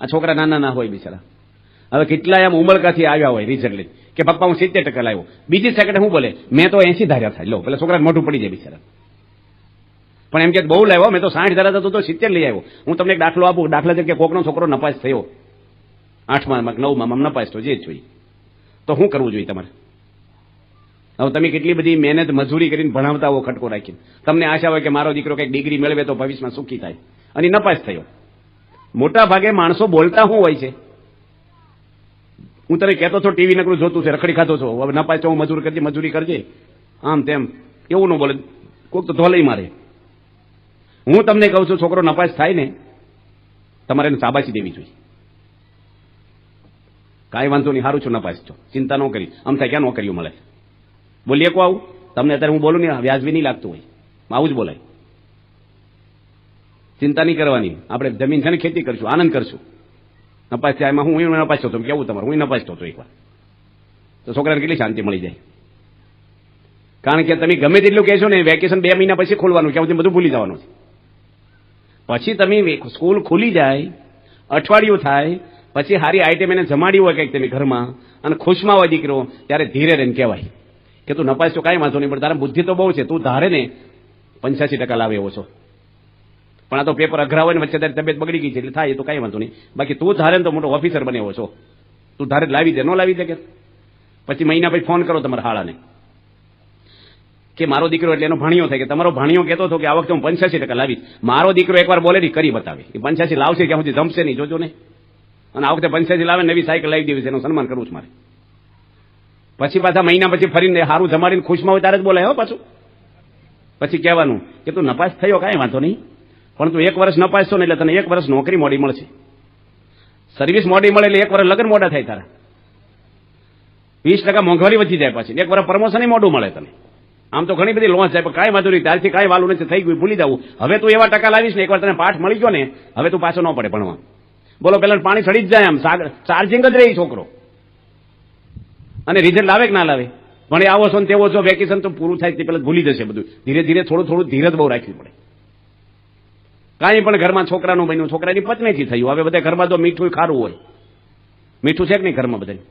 આ છોકરા નાના ના હોય બિચારા. હવે કેટલાય આમ ઉમળકાથી આવ્યા હોય રિઝલ્ટ લઈ કે પપ્પા હું 70% લાવ્યો, બીજી સેકન્ડ હું બોલે મેં તો 80 ધાર્યા થાય. લો પેલા છોકરાને મોઢું પડી જાય બિચારા. પણ એમ કે બહુ લાવ્યો, મેં તો 60 ધાર્યા તો 70 લઈ આવ્યો. હું તમને એક દાખલો આપું. દાખલા તરીકે કોકનો છોકરો નપાસ થયો 8માં 9માં નપાસ તો જે જ જોઈએ, તો શું કરવું જોઈએ તમારે? હવે તમે કેટલી બધી મહેનત મજૂરી કરીને ભણાવતા હો ખટકો રાખીને, તમને આશા હોય કે મારો દીકરો કંઈક ડિગ્રી મેળવે તો ભવિષ્યમાં સુખી થાય, અને નપાસ થયો. મોટા ભાગે માણસો બોલતા શું હોય છે? હું તને કહેતો છો ટીવી નકરું જોતું છે, રખડી ખાતો છો, હવે નપાસ તો હું મજૂરી કરજે આમ તેમ, એવું ન બોલે. કોઈક તો ધોલઈ મારે. હું તમને કહું છું છોકરો નપાસ થાય ને તમારે એને શાબાશી દેવી જોઈએ. કાંઈ વાંધો નહીં, સારું છું નપાસ છો, ચિંતા ન કરી, આમ થાય ક્યાં નોકરીઓ મળે. બોલીએ કો આવું તમને અત્યારે હું બોલું ને વ્યાજબી નહીં લાગતું હોય, આવું જ બોલાય. ચિંતા નહીં કરવાની, આપણે જમીન છે ને ખેતી કરશું, આનંદ કરશું. નપાસ થાય એમાં હું નપાસ થતો કેવું તમારું, હું નપાસ થતો એકવાર તો છોકરાને કેટલી શાંતિ મળી જાય. કારણ કે તમે ગમે તેટલું કહેશો ને વેકેશન 2 મહિના પછી ખોલવાનું, કે બધું ભૂલી જવાનું છે. પછી તમે સ્કૂલ ખુલી જાય, અઠવાડિયું થાય, પછી સારી આઈટમ એને જમાડી હોય કંઈક તમે ઘરમાં અને ખુશમાં હોય દીકરો, ત્યારે ધીરે રહીને કહેવાય કે તું નપાસ તો કાંઈ વાંધો નહીં, પણ તારા બુદ્ધિ તો બહુ છે, તું ધારે ને 85% લાવે એવો છો. પણ આ તો પેપર અઘરા હોય ને વચ્ચે તારી તબિયત બગડી ગઈ છે એટલે થાય, એ તો કાંઈ વાંધો નહીં. બાકી તું ધારે ને તો મોટો ઓફિસર બને એવો છો. તું ધારે લાવી દે, ન લાવી દે કે પછી મહિના પછી ફોન કરો તમારા હાળાને કે મારો દીકરો, એટલે એનો ભાણિયો થાય કે તમારો ભાણિયો કહેતો હતો કે આ વખતે હું 85% લાવીશ. મારો દીકરો એકવાર બોલે ને કરી બતાવે, એ 85 લાવશે ક્યાં સુધી જમશે નહીં, જોજો ને. અને આ વખતે 85 લાવે, નવી સાયકલ લાવી દેવી છે, એનું સન્માન કરવું છે મારે. પછી પાછા મહિના પછી ફરીને સારું જમાડીને ખુશમાં હોય ત્યારે જ બોલાય હો પાછું. પછી કહેવાનું કે તું નપાસ થયો કાંઈ વાંધો નહીં, પણ તું 1 વર્ષ નપાસ છો ને એટલે તને 1 વર્ષ નોકરી મોડી મળશે, સર્વિસ મોડી મળે એટલે 1 વર્ષ લગ્ન મોડા થાય તારા, 20% મોંઘવારી વધી જાય, પછી 1 વર્ષ પ્રમોશન મોડું મળે તને. આમ તો ઘણી બધી લોન્ચ જાય, પણ કાંઈ વાંધો નહીં, ત્યારથી કાંઈ વાલું નથી, થઈ ગયું ભૂલી જવું. હવે તું એવા ટકા લાવીશ ને એકવાર તને પાઠ મળી ગયો ને, હવે તું પાછો ન પડે ભણવા. બોલો પેલા પાણી ચડી જ જાય, આમ ચાર્જિંગ જ રહી છોકરો. અને રિઝલ્ટ લાવે કે ના લાવે, ભણે આવો છો ને તેવો છો, વેકેશન તો પૂરું થાય તે પેલા ભૂલી જશે બધું. ધીરે ધીરે થોડું ધીરજ બહુ રાખવી પડે. કાંઈ પણ ઘરમાં છોકરાનું બન્યું, છોકરાની પત્નીથી થયું, હવે બધા ઘરમાં તો મીઠું ખારું હોય. મીઠું છે કે નહીં ઘરમાં બધા?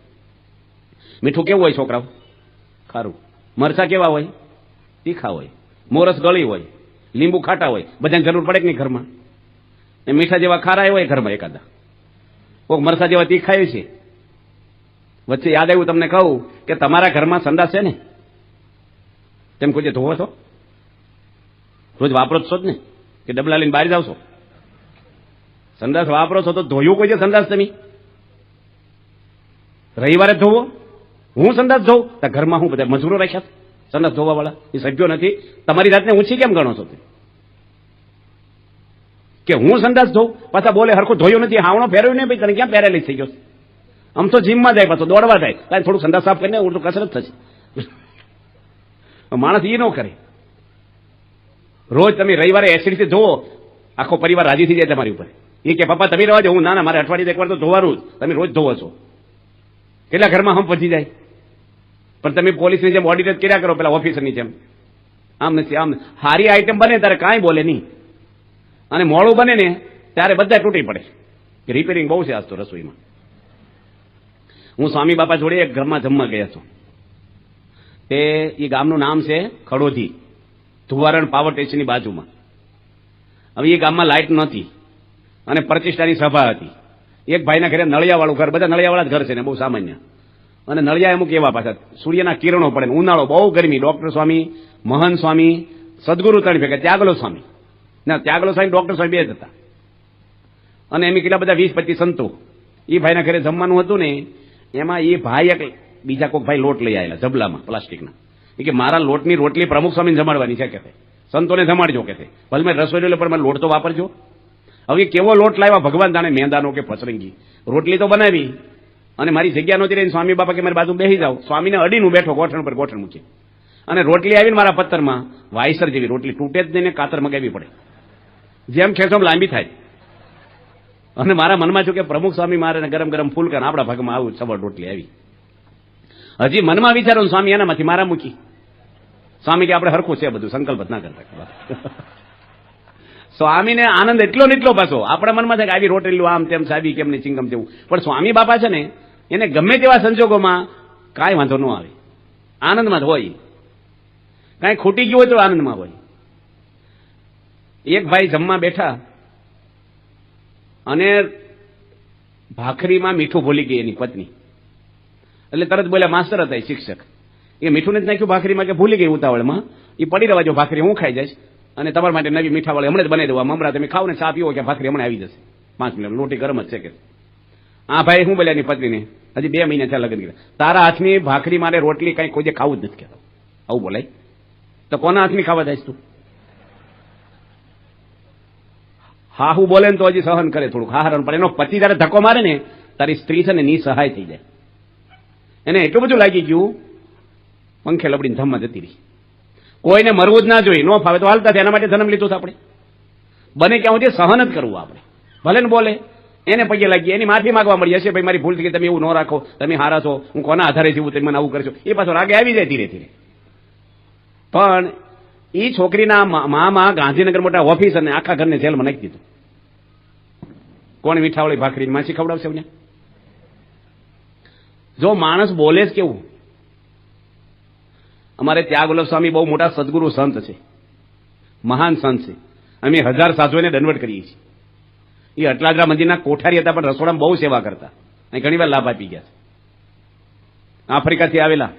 મીઠું કેવું હોય છોકરાઓ? ખારું. મરચા કેવા હોય? તીખા હોય. મોરસ ગળી હોય, લીંબુ ખાટા હોય. બધાને જરૂર પડે કે નહીં ઘરમાં? એ મીઠા જેવા ખારા હોય ઘરમાં એકાદા, કોઈક મરચા જેવા તીખા છે. વચ્ચે યાદ આવ્યું તમને કહું કે તમારા ઘરમાં સંડાસ છે ને, તેમ કોઈ ધોવો છો? રોજ વાપરો જ છો જ ને, કે ડબલા લઈને બહાર જાવ છો? સંડાસ વાપરો છો તો ધોયું કોઈ છે સંડાસ? તમે રવિવારે ધોવો, હું સંડાસ ધોઉં તો ઘરમાં હું બધા મજૂરો રાખ્યા સંડાસ ધોવા વાળા, એ સભ્યો નથી. તમારી જાતને ઊંચી કેમ ગણો છો કે હું સંડાસ ધોઉં? પાછા બોલે હરખું ધોયું નથી, હાવણો ફેરવ્યું નહીં, ભાઈ તને ક્યાં પેરેલિસ થઈ ગયો? આમ તો જીમમાં જાય, પાછો દોડવા જાય, કાંઈ થોડુંક સંડાસ સાફ કરીને ઉડતું કસરત થશે. માણસ એ ન કરે. રોજ તમે રવિવારે એસિડથી ધોવો, આખો પરિવાર રાજી થઈ જાય તમારી ઉપર. એ કે પપ્પા તમે રહેવા દો, હું ના મારે અઠવાડિયે 1 વાર તો ધોવાનું જ, તમે રોજ ધોવો છો. કેટલા ઘરમાં હમ પચી જાય. પણ તમે પોલીસની જેમ ઓડિટ કર્યા કરો, પેલા ઓફિસરની જેમ. આમ નથી, આમ સારી આઈટમ બને ત્યારે કાંઈ બોલે નહીં, અને મોડું બને ને ત્યારે બધા તૂટી પડે. રિપેરિંગ બહુ છે આજ તો રસોઈમાં. હું સ્વામી બાપા જોડે એક ઘરમાં જમવા ગયા છું. તે એ ગામનું નામ છે ખડોધી, ધુવારણ પાવર સ્ટેશનની બાજુમાં. હવે એ ગામમાં લાઇટ નહોતી અને પ્રતિષ્ઠાની સભા હતી. એક ભાઈના ઘરે નળિયાવાળું ઘર, બધા નળિયાવાળા જ ઘર છે ને, બહુ સામાન્ય. અને નળિયા અમુક એવા પાછા સૂર્યના કિરણો પડે, ઉનાળો બહુ ગરમી. ડોક્ટર સ્વામી, મહન સ્વામી, સદગુરુ ત્રણ ભેગા, ત્યાગલો સ્વામી ના, ત્યાગલો સ્વામી ડોક્ટર સ્વામી 2 જ હતા. અને એમ કેટલા બધા 20-25 સંતો. એ ભાઈના ઘરે જમવાનું હતું ને, એમાં એ ભાઈ એક બીજા કોઈક ભાઈ લોટ લઈ આવેલા જબલામાં પ્લાસ્ટિકના. એ કે મારા લોટની રોટલી પ્રમુખ સ્વામીને જમાડવાની છે, કે સંતોને જમાડજો, કે ભલે મેં રસોઈ લે પણ મારે લોટ તો વાપરજો. હવે કેવો લોટ લાવ્યા ભગવાન જાણે, મેંદાનો કે પસરંગી. રોટલી તો બનાવી અને મારી જગ્યા નહોતી રહી. સ્વામી બાપા કે મારી બાજુ બેસી જાઓ. સ્વામીને અડીનું બેઠો, ગોઠણ પર ગોઠણ મૂકી. અને રોટલી આવીને મારા પત્તરમાં વાયસર જેવી રોટલી, તૂટે જ નહીં ને કાતર મગાવી પડે, જેમ ખેંચો લાંબી થાય. અને મારા મનમાં છું કે પ્રમુખ સ્વામી મારે ગરમ ગરમ ફૂલકા, આપણા ભાગમાં આવું સબર રોટલી આવી. હજી મનમાં વિચારો, સ્વામી એનામાંથી મારા મૂકી. સ્વામી કે આપણે હરખું છે બધું, સંકલ્પ ના કરતા. સ્વામીને આનંદ એટલો ને એટલો પાછો આપણા મનમાં થાય કે આવી રોટેલું આમ તેમ સાબી કેમ ને ચિંગમ તેવું, પણ સ્વામી બાપા છે ને એને ગમે તેવા સંજોગોમાં કાંઈ વાંધો ન આવે, આનંદમાં જ હોય, કાંઈ ખૂટી ગયું હોય તો આનંદમાં હોય. એક ભાઈ જમવા બેઠા અને ભાખરીમાં મીઠું ભૂલી ગઈ એની પત્ની, એટલે તરત બોલ્યા, માસ્ટર હતા એ શિક્ષક, એ મીઠું નથી નાખ્યું ભાખરીમાં કે ભૂલી ગઈ ઉતાવળમાં, એ પડી રહેવા જો ભાખરી હું ખાઈ જઈશ અને તમારા માટે નવી મીઠાવાળી હમણાં જ બનાવી દેવા, મમરા તમે ખાવ ને ચા પીવો કે ભાખરી હમણાં આવી જશે 5 મિનિટ, રોટી ગરમ જ છે કે. આ ભાઈ શું બોલ્યા એની પત્નીને, હજી 2 મહિના થયા લગ્ન કર્યા, તારા હાથની ભાખરી મારે રોટલી કઈ કોઈ ખાવું જ નથી કહેતો, આવું બોલાય તો કોના હાથની ખાવા જાય તું? હા હું બોલે ને તો હજી સહન કરે થોડુંક હારણ, પણ એનો પતિ જયારે ધક્કો મારે ને તારી સ્ત્રી છે ને નિસહાય થઈ જાય. એને એટલું બધું લાગી ગયું પંખે લબડીને ધમમાં જતી રહી. કોઈને મરવું જ ના જોઈએ, નો ફાવે તો હાલતા એના માટે જન્મ લીધો છે આપણે, બને ક્યાં સુધી સહન જ કરવું આપણે, ભલે ને બોલે એને પગે લાગીએ, એની માફી માંગવા મળી હશે, ભાઈ મારી ભૂલ થઈ ગઈ, તમે એવું ન રાખો, તમે હારા છો, હું કોના આધારે જીવું, તમે મને આવું કરશો, એ પાછો રાગે આવી જાય ધીરે ધીરે. પણ એ છોકરીના મામા ગાંધીનગર મોટા ઓફિસરને આખા ઘરને જેલમાં નાખી દીધું. કોણ મીઠાવાળી ભાખરી માછી ખવડાવશે ને? જો માણસ બોલે જ કેવું. અમારે ત્યાગવલ્લભ સ્વામી બહુ મોટા સદગુરુ સંત છે, મહાન સંત છે, અમે 1000 સાધુઓને દંડવટ કરીએ છીએ. એ અટલાદરા મંદિરના કોઠારી હતા, પણ રસોડામાં બહુ સેવા કરતા અને ઘણી વાર લાભ આપી ગયા છે. આફ્રિકાથી આવેલા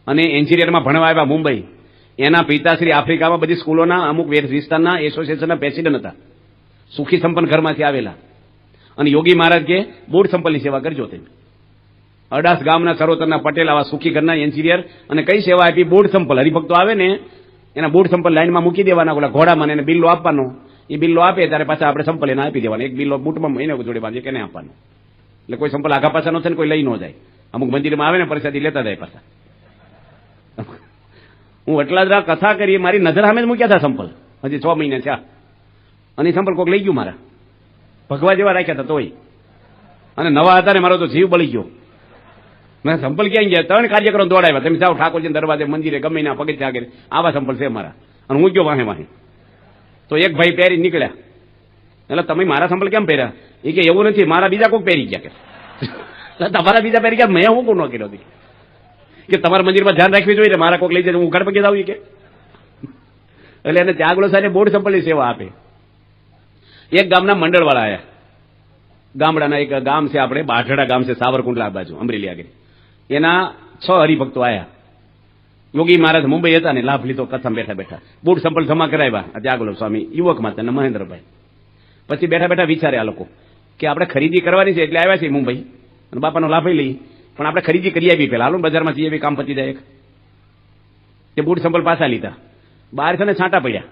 અને એન્જિનિયરમાં ભણવા આવ્યા મુંબઈ. એના પિતાશ્રી આફ્રિકામાં બધી સ્કૂલોના અમુક વિસ્તારના એસોસિએશનના પ્રેસિડન્ટ હતા, સુખી સંપન્ન ઘરમાંથી આવેલા. અને યોગી મહારાજ કે બૂટ સંપલની સેવા કરજો તમે. અડાસ ગામના ચરોતરના પટેલ આવા સુખી ઘરના એન્જિનિયર, અને કઈ સેવા આપી? બૂટ સંપલ. હરિભક્તો આવે ને એના બૂટ સંપલ લાઈનમાં મૂકી દેવાના, ઓલા ઘોડામાં, એને બિલ્લો આપવાનો. એ બિલ્લો આપે ત્યારે પાછા આપણે સંપલ એને આપી દેવાના. એક બિલ્લો બૂટમાં એને જોડે બાંધે કે એને આપવાનો, એટલે કોઈ સંપલ આગા પાછા નો થાય ને કોઈ લઈ ન જાય. અમુક મંદિરમાં આવે ને પ્રસાદી લેતા જાય પાછા. હું એટલા જ કથા કરી, મારી નજર સામે જ મૂક્યા હતા સંપલ, હજી 6 મહિના થયા, અને સંપલ કોઈક લઈ ગયું મારા, ભગવા જેવા રાખ્યા હતા તોય, અને નવા હતા ને મારો તો જીવ બળી ગયો. મેં સંપલ ક્યાં ગયા? 3 કાર્યક્રમ દોડાવ્યા, તમે જાઓ ઠાકોરજી દરવાજે, મંદિરે, ગમે ના પગથિયા આગળ, આવા સંપલ છે મારા. અને હું ગયો વાહે વાહે, તો એક ભાઈ પહેરી નીકળ્યા, એટલે તમે મારા સંપલ કેમ પહેર્યા? એ કે એવું નથી, મારા બીજા કોઈક પહેરી ગયા. કે તમારા બીજા પહેરી ગયા, મેં હું કોનો કર્યો હતી કે તમારા મંદિરમાં ધ્યાન રાખવી જોઈએ, મારા કોઈક લઈ જાય હું ઘર પગે જાઉં કે. એટલે એને ત્યાગવલ્લભ સાહેબ બોર્ડ સંપલની સેવા આપે. એક ગામના મંડળવાળા આવ્યા, ગામડાના એક ગામ છે આપણે બાઢડા ગામ છે, સાવરકુંડલા બાજુ અમરેલી આગળ. એના 6 હરિભક્તો આવ્યા. યોગી મહારાજ મુંબઈ હતા ને લાભ લીધો, કથામાં બેઠા બેઠા બૂટ સંપલ જમા કરાવ્યા ત્યાગવલ્લભ સ્વામી યુવક માતા અને મહેન્દ્રભાઈ. પછી બેઠા બેઠા વિચારે આ લોકો કે આપણે ખરીદી કરવાની છે એટલે આવ્યા છે મુંબઈ, અને બાપાનો લાભ લઈ, પણ આપણે ખરીદી કરી આવી પેલા, હાલો બજારમાં જઈએ, કામ પતી જાય. તે બૂટ સંપલ પાછા લીધા, બહાર છે ને છાંટા પડ્યા,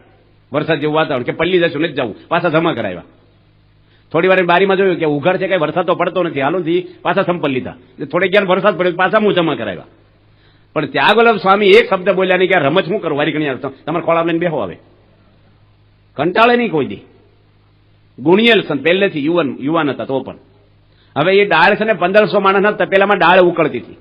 વરસાદ જેવું વાતાવરણ, કે પલ્લી જશું નથી જવું, પાછા જમા કરાવ્યા. થોડી વાર બારીમાં જોયું કે ઉઘાડ છે, કઈ વરસાદ તો પડતો નથી, હાલો પાછા સંપલ લીધા. થોડીક જ્ઞાન વરસાદ પડ્યો, પાછા હું જમા કરાવ્યા. પણ ત્યાગવલ્લભ સ્વામી એક શબ્દ બોલ્યા નહીં કે રમત શું કરું, વારી ઘણી તમારે ખોળા લઈને બેહો, આવે કંટાળે નહીં કોઈ દી. ગુણિયેલ સંત, પહેલેથી યુવાન હતા તો પણ. હવે એ ડાળ છે ને 1500 માણસના તપેલામાં ડાળ ઉકળતી હતી.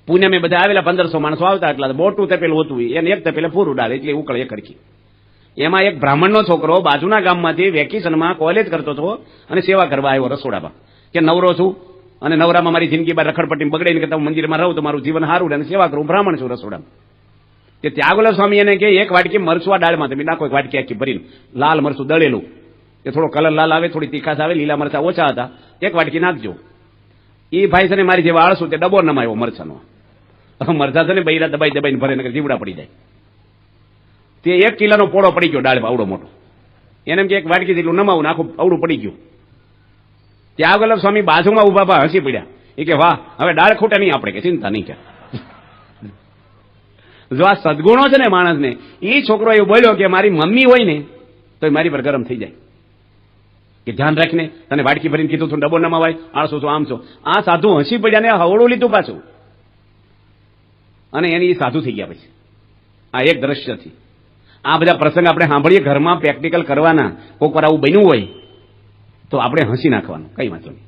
પુણે મેં બધા આવેલા 1500 માણસો આવતા, એટલા મોટું તપેલું હતું, એને એક તપેલે પૂરું ડાળ એટલે ઉકળે એક હરખી. એમાં એક બ્રાહ્મણનો છોકરો બાજુના ગામમાંથી વેકેશનમાં કોલેજ કરતો હતો અને સેવા કરવા આવ્યો રસોડામાં, કે નવરો છું અને નવરામાં મારી જિંદગી બાર રખડપટ્ટી બગડે ને, કે તમે મંદિરમાં રહું તો મારું જીવન સારું અને સેવા કરું, બ્રાહ્મણ છું રસોડામાં. તે ત્યાગવલ્લભ સ્વામી એને કે એક વાટકી મરચું આ ડાળમાં તમે નાખો, એક વાટકી આખી ભરીને, લાલ મરચું દળેલું, કે થોડો કલર લાલ આવે, થોડી તીખાશ આવે, લીલા મરચા ઓછા હતા, એક વાટકી નાખજો. એ ભાઈ છે ને મારી જેવા આળસું, તે ડબો નમાયો મરચાનો. મરચા છે ને બૈરા દબાઈ દબાઈને ભરે ને જીવડા પડી જાય. તે 1 કિલોનો પોળો પડી ગયો ડાળ, આવડો મોટો. એને એમ કે એક વાટકી જેટલું નમાવું, આખું અવડું પડી ગયું. ત્યાગવલ્લભ સ્વામી બાજુમાં ઉભા હસી પડ્યા. એ કે વાહ, હવે ડાળ ખૂટે નહીં આપણે, કે ચિંતા નહીં. કે જો આ સદગુણો છે ને માણસને, એ છોકરો એવું બોલ્યો કે મારી મમ્મી હોય ને તો મારી પર ગરમ થઈ જાય, કે ધ્યાન રાખીને તને વાટકી ભરીને કીધું તું ડબો નમાવાય, આળસો છો, આમ છો. આ સાધુ હસી પડ્યા ને હવળું લીધું પાછું, અને એની સાધુ થઈ ગયા. પછી આ એક દ્રશ્યથી આ બધા પ્રસંગ આપણે સાંભળીએ, ઘરમાં પ્રેક્ટિકલ કરવાના. કોઈક વાર આવું બન્યું હોય તો આપણે હસી નાખવાનું, કઈ વાંધો નહીં.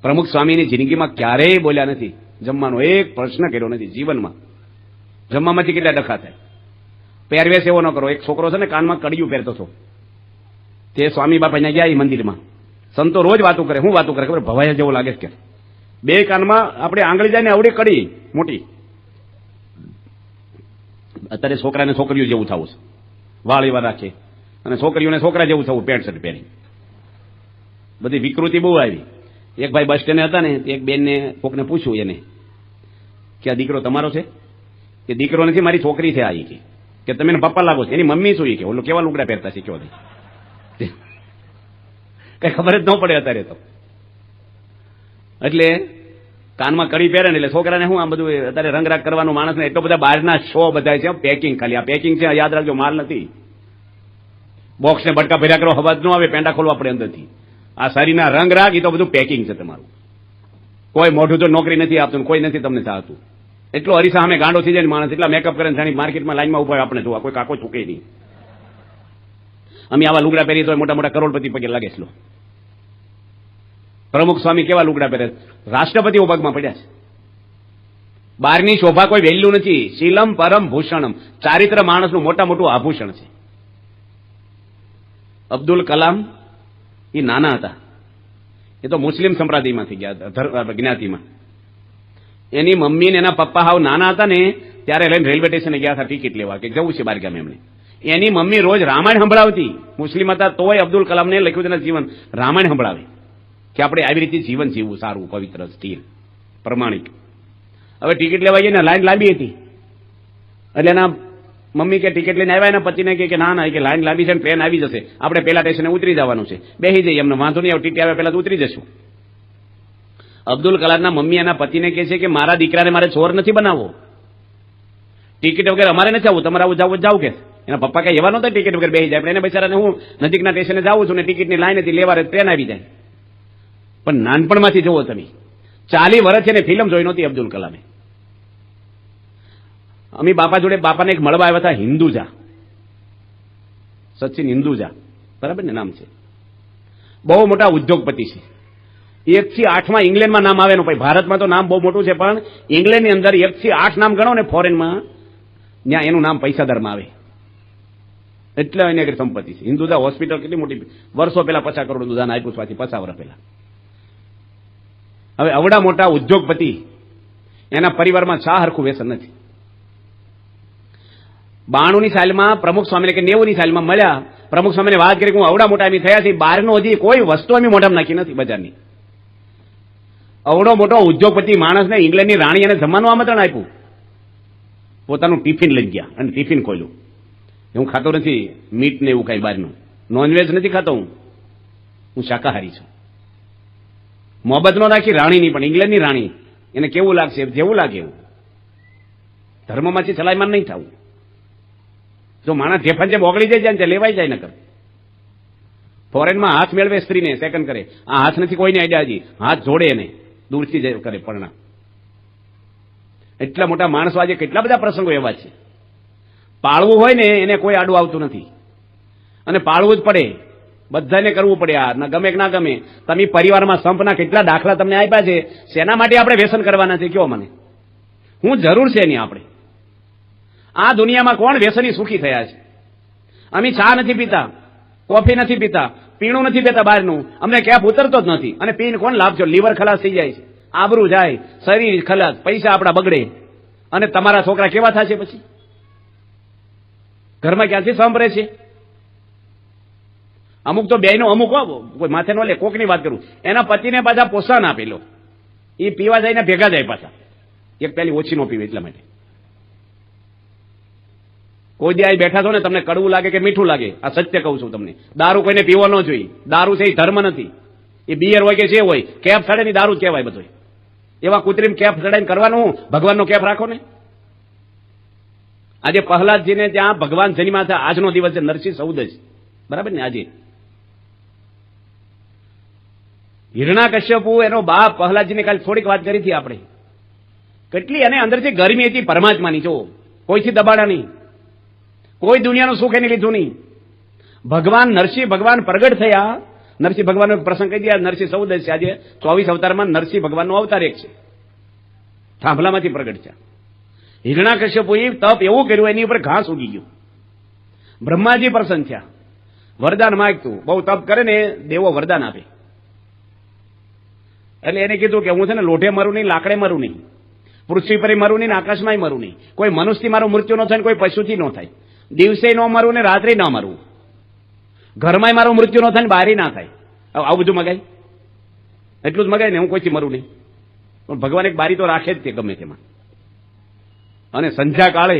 પ્રમુખ સ્વામીની જિંદગીમાં ક્યારેય બોલ્યા નથી, જમવાનો એક પ્રશ્ન કર્યો નથી જીવનમાં. જમવામાંથી કેટલા ડખા થાય, પહેરવેશ એવો ન કરો. એક છોકરો છે ને કાનમાં કડિયું પહેરતો હતો, તે સ્વામી બાપા અહીંયા ગયા એ મંદિરમાં. સંતો રોજ વાતો કરે. હું વાતો કરે ખબર? ભવાયા જેવો લાગે છે કે બે કાનમાં આપણે આંગળી જાય ને અવડી કડી મોટી. અત્યારે છોકરાને છોકરીઓ જેવું થવું છે, વાળ એવા રાખે, અને છોકરીઓને છોકરા જેવું થવું, પેન્ટ શર્ટ પહેરી. બધી વિકૃતિ બહુ આવી. એક ભાઈ બસ સ્ટેન્ડે હતા ને, એક બેનને કોકને પૂછ્યું એને કે આ દીકરો તમારો છે? કે દીકરો નથી, મારી છોકરી છે. આ કે તમે એને પપ્પા લાગો છો. એની મમ્મી શું? કે ઓલો કેવા લુગડા પહેરતા શીખ્યો હતી. કઈ ખબર જ ન પડે અત્યારે તો. એટલે કાનમાં કડી પહેરે ને એટલે છોકરાને હું આમ બધું અત્યારે રંગરાગ કરવાનું માણસને એટલો બધા બહારના શો બધા છે. પેકિંગ ખાલી આ પેકિંગ છે, યાદ રાખજો, માલ નથી. બોક્સને બટકા ભર્યા કરો, અવાજ ન આવે, પેંડા ખોલવા પડે અંદરથી. આ શરીરના રંગરાગ એ તો બધું પેકિંગ છે તમારું. કોઈ મોઢું તો નોકરી નથી આપતું, કોઈ નથી તમને ચાહતું. એટલો અરીસા અમે ગાંડો થઈ જાય માણસ, એટલા મેકઅપ કરે જાણી માર્કેટમાં લાઈનમાં ઉભા આપણે જોવા, કોઈ કાકો ચૂકે નહીં. અમે આવા લુગડા પહેરીએ તો મોટા મોટા કરોડપતિ પગે લાગે છે. પ્રમુખ સ્વામી કેવા લુગડા પહેરે? રાષ્ટ્રપતિઓ પગમાં પડ્યા છે. બહારની શોભા કોઈ વેલ્યુ નથી. શીલમ પરમ ભૂષણમ, ચારિત્ર માણસનું મોટા મોટું આભૂષણ છે. અબ્દુલ કલામ એ નાના હતા, એ તો મુસ્લિમ સંપ્રદાયમાંથી ગયા, જ્ઞાતિમાં. એની મમ્મી ને એના પપ્પા હાવ નાના હતા ને ત્યારે લઈને રેલવે સ્ટેશને ગયા હતા ટિકિટ લેવા, કે જવું છે બહાર ગામ એમને. એની મમ્મી રોજ રામાયણ સંભળાવતી. મુસ્લિમ હતા તોય અબ્દુલ કલામને લખ્યું તેના જીવન રામાયણ સંભળાવે કે આપણે આવી રીતે જીવન જીવવું, સારું, પવિત્ર, સ્થિર, પ્રમાણિક. હવે ટિકિટ લેવા ગઈ ને લાઈન લાંબી હતી, એટલે એના મમ્મી કે ટિકિટ લઈને આવ્યા, એના પતિને કે ના ના, કે લાઈન લાંબી છે ને ટ્રેન આવી જશે, આપણે પેલા સ્ટેશને ઉતરી જવાનું છે, બેસી જઈએ, એમને વાંધો નહીં, ટીટી આવ્યા પહેલા ઉતરી જશું. અબ્દુલ કલામના મમ્મી એના પતિને કહે છે કે મારા દીકરાને મારે ચોર નથી બનાવવો, ટિકિટ વગર અમારે નથી આવવું, તમારે આવું જાવ કે. એના પપ્પા કઈ એવા નહોતા ટિકિટ વગર બેસી જાય, પણ એને બિચારાને હું નજીકના સ્ટેશને જાઉં છું ને ટિકિટની લાઈન હતી, લેવા ટ્રેન આવી જાય. પણ નાનપણમાંથી જુઓ તમે, 40 વર્ષ એને ફિલ્મ જોઈ નહોતી અબ્દુલ કલામે. અમે બાપા જોડે બાપાને એક મળવા આવ્યા હતા, હિન્દુજા, સચિન હિન્દુજા, બરાબર ને નામ છે, બહુ મોટા ઉદ્યોગપતિ છે. 1 થી 8 ઇંગ્લેન્ડમાં નામ આવે. ભાઈ ભારતમાં તો નામ બહુ મોટું છે, પણ ઇંગ્લેન્ડની અંદર 1 થી 8 નામ ગણો ને ફોરેનમાં, ત્યાં એનું નામ પૈસાદારમાં આવે. એટલે એની આગળ સંપત્તિ છે. હિન્દુજા હોસ્પિટલ કેટલી મોટી, વર્ષો પહેલા 50 કરોડ દાન આપ્યું છે, 50 વર્ષ પહેલા. હવે અવડા મોટા ઉદ્યોગપતિ, એના પરિવારમાં ચા હરખું વ્યસન નથી. 92ની સાલમાં પ્રમુખ સ્વામીને કે 90ની સાલમાં મળ્યા. પ્રમુખ સ્વામીને વાત કરી કે હું અવડા મોટા એમ થયા છે, બહારનો હજી કોઈ વસ્તુ અમે મોઢામાં નાખી નથી બજારની. અવડો મોટો ઉદ્યોગપતિ માણસને ઇંગ્લેન્ડની રાણી એને જમવાનું આમંત્રણ આપ્યું, પોતાનું ટિફિન લઈ ગયા અને ટિફિન ખોલ્યું. હું ખાતો નથી મીટ ને એવું કઈ બહારનું, નોનવેજ નથી ખાતો, હું શાકાહારી છું. મોહબ્બત નો રાખી રાણીની, પણ ઇંગ્લેન્ડની રાણી, એને કેવું લાગશે? જેવું લાગે એવું. ધર્મમાંથી ચલાયમાન નહીં થવું. જો માણસ જેફાન જેમ ઓગળી જાય ને લેવાઈ જાય નકર. ફોરેનમાં હાથ મેળવે સ્ત્રીને, સેકન્ડ કરે. આ હાથ નથી કોઈને આઈડિયા, હજી હાથ જોડે એને દૂરથી કરે પરણા. એટલા મોટા માણસો આજે કેટલા બધા પ્રસંગો એવા છે. પાળવું હોય ને એને કોઈ આડું આવતું નથી, અને પાળવું જ પડે, બધાને કરવું પડે. આ ના ગમે કે ના ગમે. તમે પરિવારમાં સંપના કેટલા દાખલા તમને આપ્યા છે. શેના માટે આપણે વ્યસન કરવાના છે? કયો મને, હું જરૂર છે એની આપણે. આ દુનિયામાં કોણ વ્યસની સુખી થયા છે? અમે ચા નથી પીતા, કોફી નથી પીતા, પીણું નથી પીતા બહારનું, અમને કેપ ઉતરતો જ નથી. અને પીને કોણ લાભ છે? લીવર ખલાસ થઈ જાય છે, આબરૂ જાય, શરીર ખલાસ, પૈસા આપણા બગડે, અને તમારા છોકરા કેવા થશે પછી? ઘરમાં ક્યાંથી સાંભળે છે? અમુક તો બેનો અમુક કોઈ માથે નો લે, કોકની વાત કરું, એના પતિને પાછા પ્રોત્સાહન આપેલો, એ પીવા જઈને ભેગા જાય પાછા. એક પેલી ઓછી નો પીવે એટલા માટે. કોઈ દી અહીં બેઠા છો ને તમને કડવું લાગે કે મીઠું લાગે, આ સત્ય કહું છું તમને, દારૂ કોઈને પીવો ન જોઈએ. દારૂ છે એ ધર્મ નથી, એ બિયર હોય કે જે હોય, કેફ ચડે ની દારૂ જ કહેવાય બધું. એવા કૃત્રિમ કેફ ચડાઈને કરવાનું, ભગવાનનો કેફ રાખો ને. આજે પ્રહલાદજીને ત્યાં ભગવાન જન્મ્યા હતા, આજનો દિવસ છે નરસિંહ ચૌદશ, બરાબર ને? આજે હિરણાકશ્યપુ એનો બાપ પ્રહલાદજીને કાલે થોડીક વાત કરી હતી આપણે, કેટલી એને અંદરથી ગરમી હતી પરમાત્માની. જો કોઈથી દબાડા નહીં, કોઈ દુનિયાનું સુખ એને લીધું નહીં. ભગવાન નરસિંહ ભગવાન પ્રગટ થયા. નરસિંહ ભગવાનનો પ્રસંગ કહી દે, નરસિંહ ચૌદશ છે. આજે 24 અવતારમાં નરસિંહ ભગવાનનો અવતાર એક છે, થાંભલામાંથી પ્રગટ છે. હિરણાકશ્યપુએ તપ એવું કર્યું, એની ઉપર ઘાસ ઉગી ગયું, બ્રહ્માજી પ્રસન્ન થયા, વરદાન માંગતું. બહુ તપ કરે ને દેવો વરદાન આપે. એટલે એને કીધું કે હું છે ને લોઢે મરું નહીં, લાકડે મરું નહીં, પૃથ્વી પર મરું નહીં, આકાશમાં મરું નહીં, કોઈ મનુષ્યથી મારું મૃત્યુ ન થાય, કોઈ પશુથી ન થાય, દિવસે ન મરું ને રાત્રે ન મરવું, ઘરમાં મારું મૃત્યુ ન થાય ને બહાર ના થાય. આવું બધું મગાય, એટલું જ મગાય ને હું કોઈથી મરું નહીં. પણ ભગવાન એક બારી તો રાખે જ તે ગમે તેમાં. અને સંધ્યા કાળે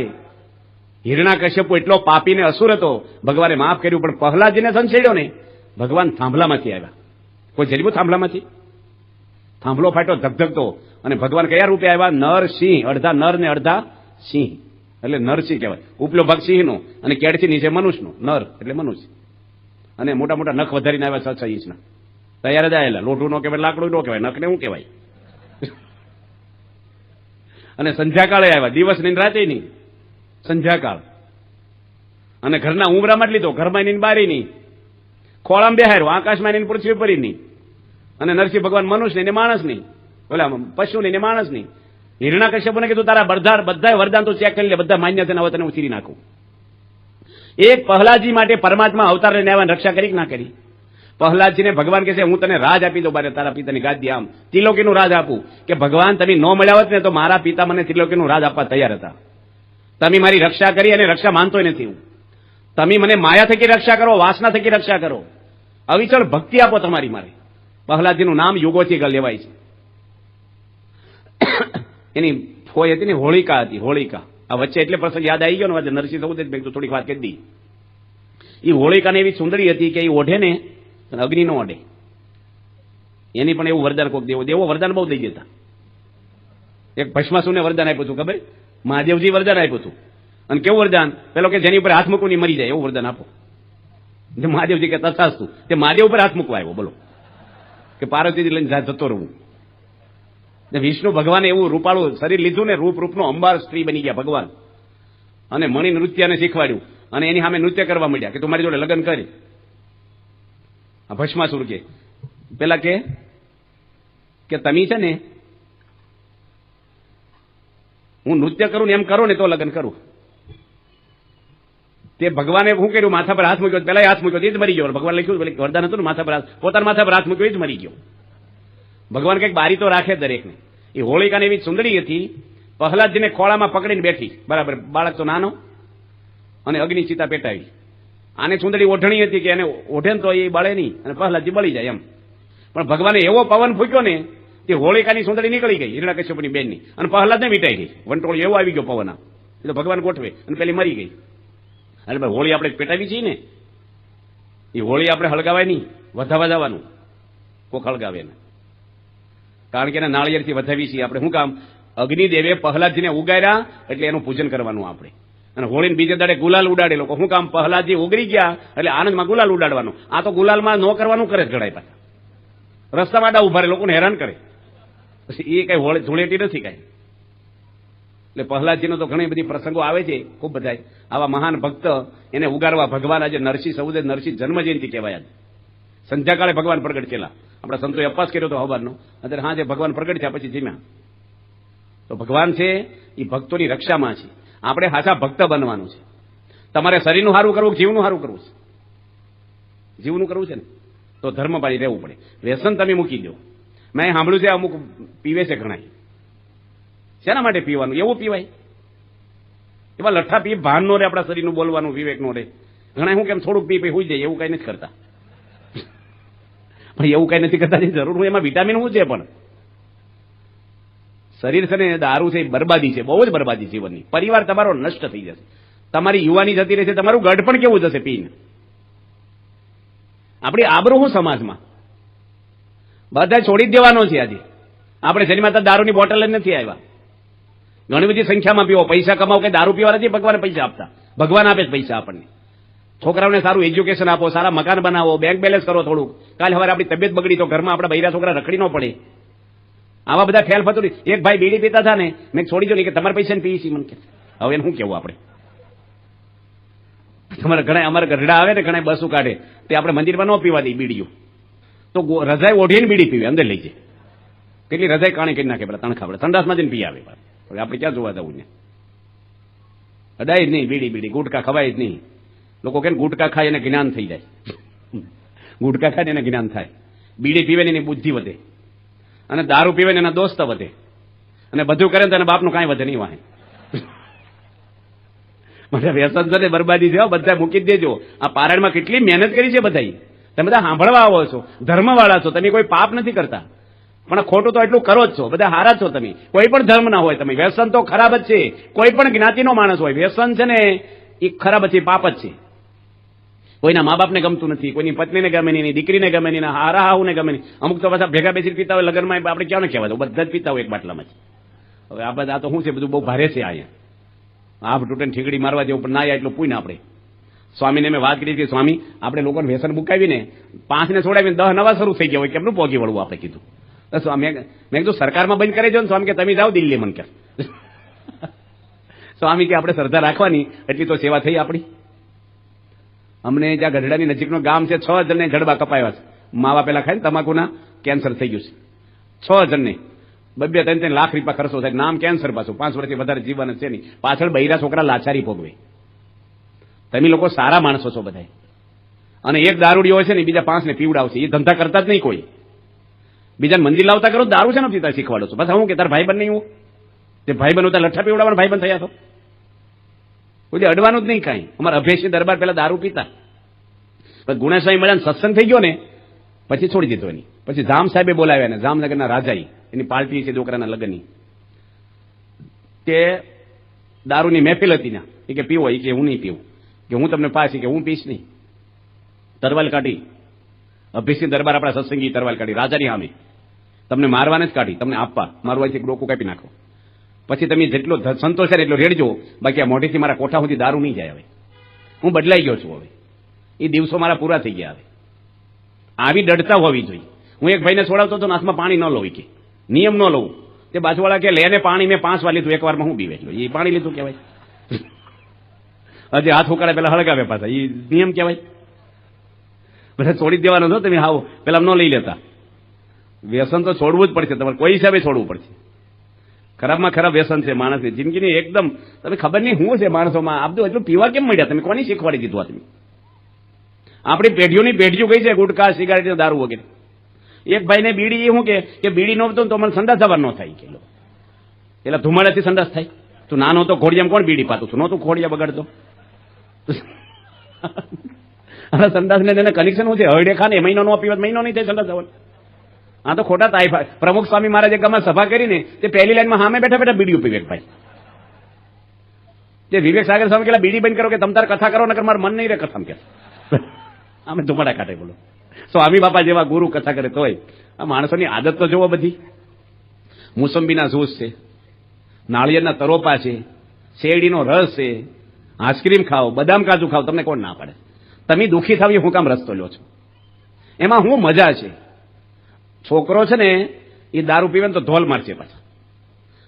હિરણાકશ્યપુ એટલો પાપીને અસુર હતો, ભગવાને માફ કર્યું. પણ પ્રહલાદજીને સંશેડ્યો ને, ભગવાન થાંભલામાંથી આવ્યા. કોઈ જરીબું થાંભલામાંથી થાંભલો ફાટ્યો ધગધગતો, અને ભગવાન કયા રૂપે આવ્યા? નર સિંહ, અડધા નર ને અડધા સિંહ, એટલે નરસિંહ કહેવાય. ઉપલો ભાગ સિંહનો અને કેડથી નીચે મનુષ્યનો, નર એટલે મનુષ્ય. અને મોટા મોટા નખ વધારીને આવ્યા 6-6 ઇંચના. તૈયાર જ આવેલા. લોઢું નો કહેવાય, લાકડું નો કહેવાય, નખને શું કહેવાય? અને સંધ્યાકાળે આવ્યા, દિવસ ની રાતે નહીં, સંધ્યાકાળ. અને ઘરના ઉમરામાં જ લીધો, ઘરમાં ની બારી નહીં, ખોળામાં બેહાર્યો, આકાશમાં ની પૃથ્વી પર નહીં. અને નરસિંહ ભગવાન મનુષ્ય ને માણસ નહીં, ઓલા પશુ ને માણસ નહીં. હિરણાકશ્યપુને કીધું તારા બધા વરદાન તો ચેક કરી લે, બધા માન્ય છે, હવે તને હું ચીરી નાખું. એક પ્રહલાદજી માટે પરમાત્મા અવતાર લઈને આવ્યા, રક્ષા કરી ના કરી? પ્રહલાદજીને ભગવાન કહે છે હું તને રાજ આપી દઉં, બારે તારા પિતાની ગાદી, આમ ત્રિલોકીનું રાજ આપું. કે ભગવાન તમે ન મળ્યા હોત ને તો મારા પિતા મને ત્રિલોકીનું રાજ આપવા તૈયાર હતા. તમે મારી રક્ષા કરી, અને રક્ષા માનતોય નથી હું. તમે મને માયા થકી રક્ષા કરો, વાસના થકી રક્ષા કરો, અવિચળ ભક્તિ આપો તમારી મારે. પ્રહલાદજીનું નામ યુગોથી લેવાય છે. એની ફોઈ હતી ને હોળિકા હતી, હોળિકા. આ વચ્ચે એટલે પ્રસંગ યાદ આવી ગયો ને, નરસિંહ સૌદે મેં થોડીક વાત કરી દી. એ હોળિકાને એવી સુંદરી હતી કે એ ઓઢે ને અગ્નિ નો ઓઢે. એની પણ એવું વરદાન કોક દેવો વરદાન બહુ દઈ દેતા. એક ભસ્માસુરને વરદાન આપ્યું હતું, ખબર? મહાદેવજી વરદાન આપ્યું હતું. અને કેવું વરદાન? પેલો કે જેની ઉપર હાથ મૂકવું નહીં મરી જાય, એવું વરદાન આપો. મહાદેવજી કે તથાસ્તુ. તે મહાદેવ ઉપર હાથ મૂકવા આવ્યો, બોલો, કે પાર્વતીજી લઈને જતો રહું. વિષ્ણુ ભગવાને એવું રૂપાળું શરીર લીધું ને, રૂપનો અંબાર સ્ત્રી બની ગયા ભગવાન. અને મણી નૃત્યને શીખવાડ્યું, અને એની સામે નૃત્ય કરવા માંડ્યા કે તું મારી જોડે લગ્ન કરી. આ ભસ્માસુર કે પેલા કે તમે છે ને હું નૃત્ય કરું ને એમ કરો ને તો લગ્ન કરું. તે ભગવાને શું કર્યું? માથા પર હાથ મૂક્યો, પેલા હાથ મૂક્યો, એ જ મરી ગયો. ભગવાન લખ્યું વરદાન હતું ને, માથા પર પોતાના માથા પર હાથ મૂક્યો, એ જ મરી ગયો. ભગવાન કંઈક બારી તો રાખે દરેકને. એ હોળિકાને એવી સુંદરી હતી, પ્રહલાદજીને ખોળામાં પકડીને બેઠી, બરાબર, બાળક તો નાનો, અને અગ્નિ ચિતા પેટાવી. આને સુંદરી ઓઢણી હતી કે એને ઓઢે ને તો એ બળે નહીં, અને પ્રહલાદજી બળી જાય એમ. પણ ભગવાને એવો પવન ફૂક્યો ને, તે હોળિકાની સુંદરી નીકળી ગઈ, હિરણાકશ્યપની બેનની, અને પ્રહલાદને મીટાઈ ગઈ. વંટોળ એવો આવી ગયો પવન, એ તો ભગવાન ગોઠવે, અને પેલી મરી ગઈ. એટલે ભાઈ હોળી આપણે પેટાવી છીએ ને, એ હોળી આપણે હળગાવાય નહીં, વધાવા જવાનું કોક હળગાવે ને. કારણ કે એના નાળિયેરથી વધાવી છીએ આપણે. શું કામ? અગ્નિદેવે પ્રહલાદજીને ઉગાર્યા, એટલે એનું પૂજન કરવાનું આપણે. અને હોળીને બીજે દાડે ગુલાલ ઉડાડે લોકો. શું કામ? પ્રહલાદજી ઉગરી ગયા એટલે આનંદમાં ગુલાલ ઉડાડવાનું. આ તો ગુલાલમાં ન કરવાનું કરે જ ઘડાય પાછા. રસ્તા માટે ઉભા રહે, લોકોને હેરાન કરે. પછી એ કઈ હોળી ધૂળેટી નથી કઈ. એટલે પ્રહલાદજીનો તો ઘણી બધી પ્રસંગો આવે છે, ખૂબ બધા. આવા મહાન ભક્ત એને ઉગારવા ભગવાન આજે નરસિંહ સૌદે નરસિંહ જન્મ જયંતિ કહેવાય. સંધ્યાકાળે ભગવાન પ્રગટ થયેલા. આપણા સંતોએ અપવાસ કર્યો હતો હવારનો, અત્યારે હા જે ભગવાન પ્રગટ થયા પછી જીમ્યા. તો ભગવાન છે એ ભક્તોની રક્ષામાં છે. આપણે હાચા ભક્ત બનવાનું છે. તમારે શરીરનું સારું કરવું, જીવનું સારું કરવું છે. જીવનું કરવું છે ને તો ધર્મ પાળી રહેવું પડે. વ્યસન તમે મૂકી દો. મેં સાંભળ્યું છે અમુક પીવે છે ઘણા. શેના માટે પીવાનું? એવું પીવાય? એવા લઠ્ઠા પી ભાન નો રે, આપણા શરીરનું બોલવાનું વિવેક નો રે. ઘણા શું કેમ થોડુંક પી હોઈ જાય, એવું કઈ નથી કરતા. પણ એવું કઈ નથી કરતા, જરૂર એમાં વિટામિન શું છે? પણ શરીર છે ને દારૂ છે, બરબાદી છે, બહુ જ બરબાદી જીવનની. પરિવાર તમારો નષ્ટ થઈ જશે, તમારી યુવાની જતી રહેશે, તમારું ગઢ પણ કેવું જશે પીને. આપણી આબરૂ શું સમાજમાં? બધા છોડી જ દેવાનો છે. આજે આપણે જન્માતા દારૂની બોટલ જ નથી આવ્યા. ઘણી બધી સંખ્યામાં પીવો, પૈસા કમાવો, કે દારૂ પીવા નથી ભગવાને પૈસા આપતા. ભગવાન આપે છે પૈસા આપણને. છોકરાઓને સારું એજ્યુકેશન આપો, સારા મકાન બનાવો, બેંક બેલેન્સ કરો થોડુંક. કાલે સવારે આપણી તબિયત બગડી તો ઘરમાં આપણા બૈરા છોકરા રખડી ન પડે. આવા બધા ખ્યાલ ફતુરી. એક ભાઈ બીડી પીતા હતા ને, મેં છોડી દો નહીં કે તમારા પૈસા પીવી છે. મને કે હવે એને શું કેવું આપણે? તમારે ઘણા અમારા ગરડા આવે ને, ઘણા બસો કાઢે, તે આપણે મંદિરમાં ન પીવા દઈએ બીડીઓ. તો રજાઈ ઓઢીને બીડી પીવે, અંદર લઈ જાય. કેટલી રજાઈ કાણી કરી નાખે, પેલા તણખા પડે, સંડાસમાં જઈને પી આવે. આપણે ક્યાં જોવા જવું ને? અડાય જ નહીં બીડી, ગુટકા ખવાય જ નહીં. લોકો કે ગુટકા ખાય એને જ્ઞાન થઈ જાય. ગુટકા ખાય એને જ્ઞાન થાય. બીડી પીવે ને એની બુદ્ધિ વધે, અને દારૂ પીવે ને એના દોસ્ત વધે, અને બધું કરે ને તેના બાપનું કાંઈ વધે નહીં વાહે. મને વ્યસન છે ને બરબાદી છે, બધા મૂકી જ દેજો. આ પારાયણમાં કેટલી મહેનત કરી છે બધા. તમે બધા સાંભળવા આવો છો, ધર્મવાળા છો, તમે કોઈ પાપ નથી કરતા, પણ ખોટું તો એટલું કરો જ છો. બધા હારા છો તમે, કોઈ પણ ધર્મ ના હોય તમે. વ્યસન તો ખરાબ જ છે. કોઈ પણ જ્ઞાતિનો માણસ હોય, વ્યસન છે ને એ ખરાબ જ છે, પાપ જ છે. કોઈના મા બાપને ગમતું નથી, કોઈની પત્નીને ગમે નહીં, દીકરીને ગમે નહીં, હારા હાહુને ગમે નહીં. અમુક તો પાછા ભેગા બેસી પીતા હોય લગ્નમાં, આપણે ક્યાં ને કહેવા દો, બધા જ પીતા હોય એક બાટલામાં જ. હવે આ બધા તો શું છે, બધું બહુ ભારે છે અહીંયા. આપ તૂટે ઠીકડી મારવા જેવું પણ ના આવ્યા એટલું પૂછને આપણે. સ્વામીને મેં વાત કરી કે સ્વામી આપણે લોકોને વ્યસન મુકાવીને 5 ને છોડાવીને 10 નવા શરૂ થઈ ગયા હોય, કેમનું પહોંચી વળવું આપણે કીધું. મેં કીધું સરકારમાં બંધ કરી દો ને સ્વામી, કે તમે જાઓ દિલ્હી મને કે. સ્વામી કે આપણે શ્રદ્ધા રાખવાની એટલી તો સેવા થઈ આપણી. અમને જ્યાં ગઢડાની નજીકનું ગામ છે, 6 જણને જડબા કપાયા છે. માવા પેલા ખાઈને તમાકુના કેન્સર થઈ ગયું છે. 6 જણને 2-3 લાખ રૂપિયા ખર્ચો થાય. નામ કેન્સર પાછું, 5 વર્ષથી વધારે જીવન છે નહીં. પાછળ બૈરા છોકરા લાચારી ભોગવે. તમે લોકો સારા માણસો છો બધા. અને એક દારૂડિયો હોય છે ને બીજા 5 ને પીવડાવશે. એ ધંધા કરતા જ નહીં કોઈ. બીજાને મંદિર લાવતા કરો, દારૂ છે ને પીતા શીખવાડો છો. બસ હું કે તાર ભાઈબંધ નહીં હું તે ભાઈબંધ હતા લઠ્ઠા પીવડાવવાના ભાઈબંધ થયા તો કોઈ અડવાનું જ નહીં કાંઈ. અમારા અભ્યાસી દરબાર પેલા દારૂ પીતા, પછી ગુણેશભાઈ મળ્યા, સત્સંગ થઈ ગયો ને પછી છોડી દીધો એની. પછી જામ સાહેબે બોલાવ્યા ને, જામનગરના રાજાઈ એની પાર્ટી છે છોકરાના લગ્નની, કે દારૂની મહેફિલ હતી ના, એ કે પીવો, એ કે હું નહીં પીવું, કે હું તમને પાછી, કે હું પીશ નહીં. તરવાલ કાઢી, અભ્યાસી દરબાર આપણા સત્સંગી તરવાલ કાઢી રાજાની સામે, તમને મારવાને જ કાઢી, તમને આપવા, મારવાથી ડોકું કાપી નાખો. પછી તમે જેટલો સંતોષ છે એટલો રેડજો, બાકી આ મોઢેથી મારા કોઠા સુધી દારૂ નહીં જાય. હવે હું બદલાઈ ગયો છું. હવે એ દિવસો મારા પૂરા થઈ ગયા. હવે આવી દડતા હોવી જોઈએ. હું એક ભાઈને છોડાવતો હતો, હાથમાં પાણી ન લઉં, કે નિયમ ન લઉં. તે બાજુવાળા કે લેને પાણી મેં 5 વાર લીધું, એકવારમાં હું પીવે એટલું. એ પાણી લીધું કહેવાય? હજી હાથ ઉકાળે પેલા હળગાવે પાછા, એ નિયમ કહેવાય? બધા છોડી દેવાનો છો તમે. હાવ પેલા ન લઈ લેતા. વ્યસન તો છોડવું જ પડશે તમારે, કોઈ હિસાબે છોડવું પડશે. ખરાબમાં ખરાબ વ્યસન છે માણસની જિંદગીની. એકદમ તમે ખબર નહીં શું છે માણસોમાં. આ બધું એટલું પીવા કેમ મળ્યા? તમે કોની શીખવાડી દીધું? આ તમે આપણી પેઢીઓની પેઢીઓ ગઈ છે, ગુટખા, સિગારેટ, દારૂ વગેરે. એક ભાઈને બીડી એ શું કે બીડી નો તો મને સંડાસ સવાર ન થાય. કે એટલે ધુમાડાથી સંડાસ થાય. તું નાનો તો ઘોડિયામાં કોણ બીડી પાતું છું? નહોતું ઘોડિયા બગાડતો. સંડાસ ને તેને કનેક્શન શું છે? હરડે ખાને મહિનો નો પીવત મહિનો નહીં થાય સંડાસ સવાર. આ તો ખોટા તાઇફા. પ્રમુખ સ્વામી મહારાજે ગામમાં સભા કરીને તે પહેલી લાઈનમાં સામે બેઠા બેઠા બીડીઓ પીવે. ભાઈ જે વિવેક સાગર સ્વામી કે બીડી બંધ કરો, કે તમ તાર કથા કરો, નકર મારું મન નહીં રહે કથામાં. કે અમે ધુમાડા કાઢે. બોલો સ્વામી બાપા જેવા ગુરુ કથા કરે તોય આ માણસોની આદત તો જોવો બધી. મોસંબીના જ્યુસ છે, નાળિયેરના તરોપા છે, શેરડીનો રસ છે, આઈસ્ક્રીમ ખાઓ, બદામ કાજુ ખાઓ, તમને કોણ ના પાડે? તમે દુઃખી થાવ હું કામ રસ્તો લ્યો છો? એમાં શું મજા છે? છોકરો છે ને એ દારૂ પીવે તો ધોલ મારશે પાછા,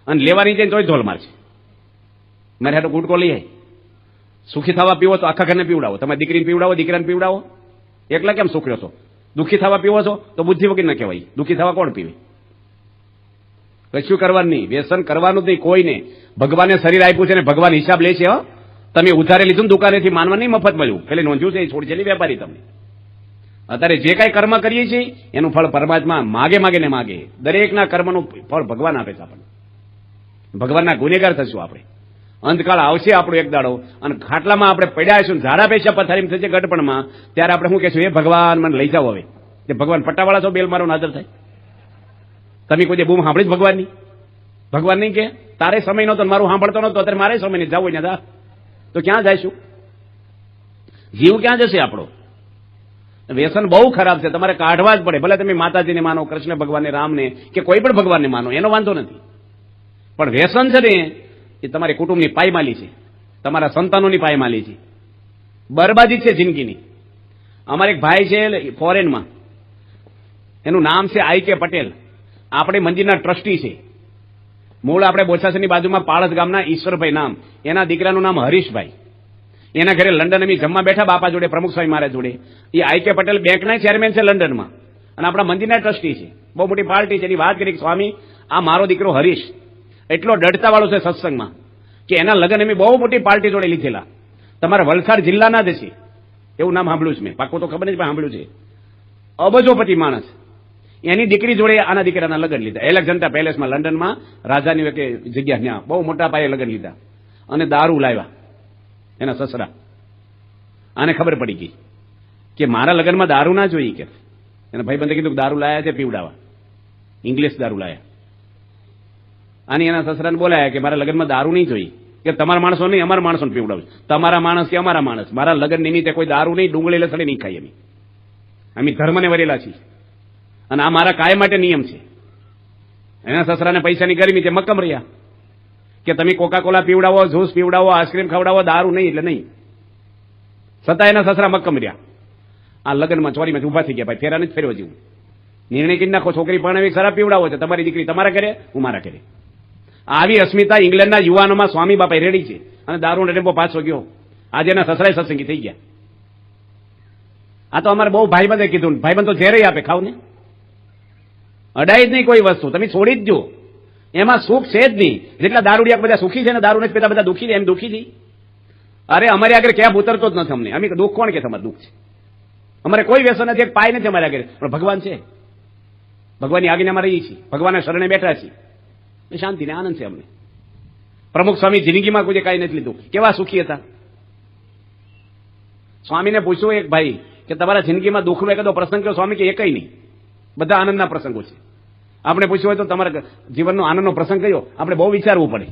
અને લેવાની જાય તોય ધોલ મારશે. મારે હાટો ગુટકો લઈ આય. સુખી થવા પીવો તો આખા ઘરને પીવડાવો. તમે દીકરીને પીવડાવો, દીકરાને પીવડાવો. એકલા કેમ સુખ્યો છો? દુઃખી થવા પીવો છો તો બુદ્ધિ વગર ન કહેવાય. દુઃખી થવા કોણ પીવે? કશું કરવાનું નહીં, વ્યસન કરવાનું જ નહીં કોઈને. ભગવાને શરીર આપ્યું છે ને ભગવાન હિસાબ લે છે. તમે ઉધારે લીધું ને દુકાનેથી માનવા નહીં, મફત મળ્યું. પેલી નોંધ્યું છે એ છોડી છેલી વેપારી તમને. અત્યારે જે કાંઈ કર્મ કરીએ છીએ એનું ફળ પરમાત્મા માગે ને માગે. દરેકના કર્મનું ફળ ભગવાન આપે છે આપણને. ભગવાનના ગુનેગાર થશું આપણે. અંતકાળ આવશે આપણો એક દાડો, અને ખાટલામાં આપણે પડ્યા છું, ઝાડા પેશા પથારીમાં થશે ગઢપણમાં, ત્યારે આપણે શું કહેશું? એ ભગવાન મને લઈ જાઓ. હવે તે ભગવાન પટ્ટાવાળા છો, બેલ મારો હાજર થાય. તમે કોઈ બૂમ સાંભળી જ ભગવાનની? ભગવાન નહીં કે તારે સમય નહોતો, મારું સાંભળતો નહોતો, અત્યારે મારે સમય નહીં, જાવ ને જા. તો ક્યાં જઈશું? જીવ ક્યાં જશે આપણો? વ્યસન બહુ ખરાબ છે, તમારે કાઢવા જ પડે. ભલે તમે માતાજીને માનો, કૃષ્ણ ભગવાનને, રામને, કે કોઈ પણ ભગવાનને માનો, એનો વાંધો નથી. પણ વ્યસન છે ને એ તમારી કુટુંબની પાયમાલી છે, તમારા સંતાનોની પાયમાલી છે, બરબાદી છે જિંદગીની. અમારે એક ભાઈ છે ફોરેનમાં, એનું નામ છે આઈ.કે. પટેલ. આપણે મંદિરના ટ્રસ્ટી છે. મૂળ આપણે બોચાસરની બાજુમાં પાળસ ગામના ઈશ્વરભાઈ નામ, એના દીકરાનું નામ હરીશભાઈ. એના ઘરે લંડન અમે જમવા બેઠા બાપા જોડે, પ્રમુખ સ્વામી મહારાજ જોડે. એ આઈ.કે. પટેલ બેંકના ચેરમેન છે લંડનમાં, અને આપણા મંદિરના ટ્રસ્ટી છે. બહુ મોટી પાર્ટી છે. એની વાત કરી કે સ્વામી આ મારો દીકરો હરીશ એટલો ડરતા વાળો છે સત્સંગમાં, કે એના લગ્ન અમે બહુ મોટી પાર્ટી જોડે લીધેલા. તમારા વલસાડ જિલ્લાના જ છે, એવું નામ સાંભળ્યું છે મેં, પાક્કું તો ખબર નથી પણ સાંભળ્યું છે. અબજોપતિ માણસ, એની દીકરી જોડે આના દીકરાના લગ્ન લીધા એલેક્ઝાન્ડ્રા પેલેસમાં લંડનમાં, રાજાની જગ્યા ત્યાં બહુ મોટા પાયે લગ્ન લીધા અને દારૂ લાવ્યા એના સસરા. આને ખબર પડી ગઈ કે મારા લગ્નમાં દારૂ ના જોઈએ, કે એના ભાઈબંધે કીધું દારૂ લાયા છે પીવડાવા, ઇંગ્લિશ દારૂ લાયા. આની એના સસરાને બોલાયા કે મારા લગ્નમાં દારૂ નહીં જોઈએ, કે તમારા માણસો નહીં અમારા માણસોને પીવડાવું. તમારા માણસ કે અમારા માણસ, મારા લગ્ન નિમિત્તે કોઈ દારૂ નહીં, ડુંગળી લસણી નહીં ખાઈ. અમે ધર્મને વરેલા છીએ અને આ મારા કાયમ માટે નિયમ છે. એના સસરાને પૈસાની ગરમી છે, મક્કમ રહ્યા કે તમે કોકા કોલા પીવડાવો, જ્યુસ પીવડાવો, આઈસ્ક્રીમ ખવડાવો, દારૂ નહીં એટલે નહીં. છતાં એના સસરા મક્કમ રહ્યા. આ લગ્નમાં ચોરીમાંથી ઉભા થઈ ગયા, ભાઈ ફેરા નથી ફેરવા જેવું. નિર્ણય કરી નાખો, છોકરી પરણાવી શરાબ પીવડાવો છે, તમારી દીકરી તમારા ઘરે, હું મારા ઘરે. આવી અસ્મિતા ઇંગ્લેન્ડના યુવાનોમાં સ્વામી બાપા રેડી છે અને દારૂનો ટેમ્પો પાછો ગયો. આજે એના સસરાય સત્સંગી થઈ ગયા. આ તો અમારે બહુ ભાઈબંધે કીધું, ભાઈબંધ તો ઝેરે આપે, ખાવ ને, અડાય જ નહીં કોઈ વસ્તુ, તમે છોડી જ જો. એમાં સુખ છે જ નહીં. જેટલા દારૂડિયા બધા સુખી છે ને, દારૂ નથી પીતા બધા દુઃખી છે, એમ દુઃખી છે. અરે અમારી આગળ ક્યાં ઉતરતો જ નથી અમને. અમે દુઃખ કોણ કે તમારે દુઃખ છે? અમારે કોઈ વ્યસન નથી, એક પાય નથી અમારે આગળ, પણ ભગવાન છે. ભગવાનની આજ્ઞામાં રહીએ છીએ, ભગવાનના શરણે બેઠા છીએ, શાંતિ ને આનંદ છે અમને. પ્રમુખ સ્વામી જિંદગીમાં કોઈ કાંઈ નથી લીધું, કેવા સુખી હતા. સ્વામીને પૂછ્યું એક ભાઈ કે તમારા જિંદગીમાં દુઃખનો એકાદો પ્રસંગ કયો? સ્વામી કે એકય નહીં, બધા આનંદના પ્રસંગો છે. આપણે પૂછ્યું હોય તો તમારા જીવનનો આનંદનો પ્રસંગ કયો? આપણે બહુ વિચારવું પડે.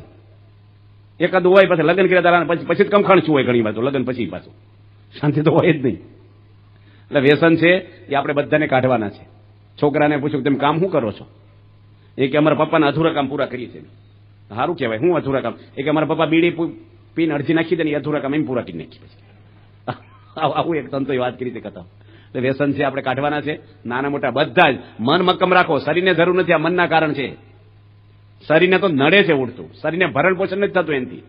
એકાદું હોય પછી લગ્ન કર્યા પછી જ કમખણ શું હોય, ઘણી વાર તો લગ્ન પછી પાછું શાંતિ તો હોય જ નહીં. એટલે વ્યસન છે એ આપણે બધાને કાઢવાના છે. છોકરાને પૂછ્યું તમે કામ શું કરો છો? એ કે અમારા પપ્પાના અધૂરા કામ પૂરા કરીએ છીએ. સારું કહેવાય, હું અધૂરા કામ? એ કે અમારા પપ્પા બીડી પીને અડધી નાખી દે ને, અધૂરા કામ એમ પૂરા કરી નાખી. પછી આવું એક તંતો વાત કરી છે કથા. એટલે વ્યસન છે આપણે કાઢવાના છે, નાના મોટા બધા જ. મન મક્કમ રાખો, શરીરને જરૂર નથી, આ મનના કારણ છે. શરીરને તો નડે છે ઉડતું, શરીરને ભરણ પોષણ નથી થતું એનાથી.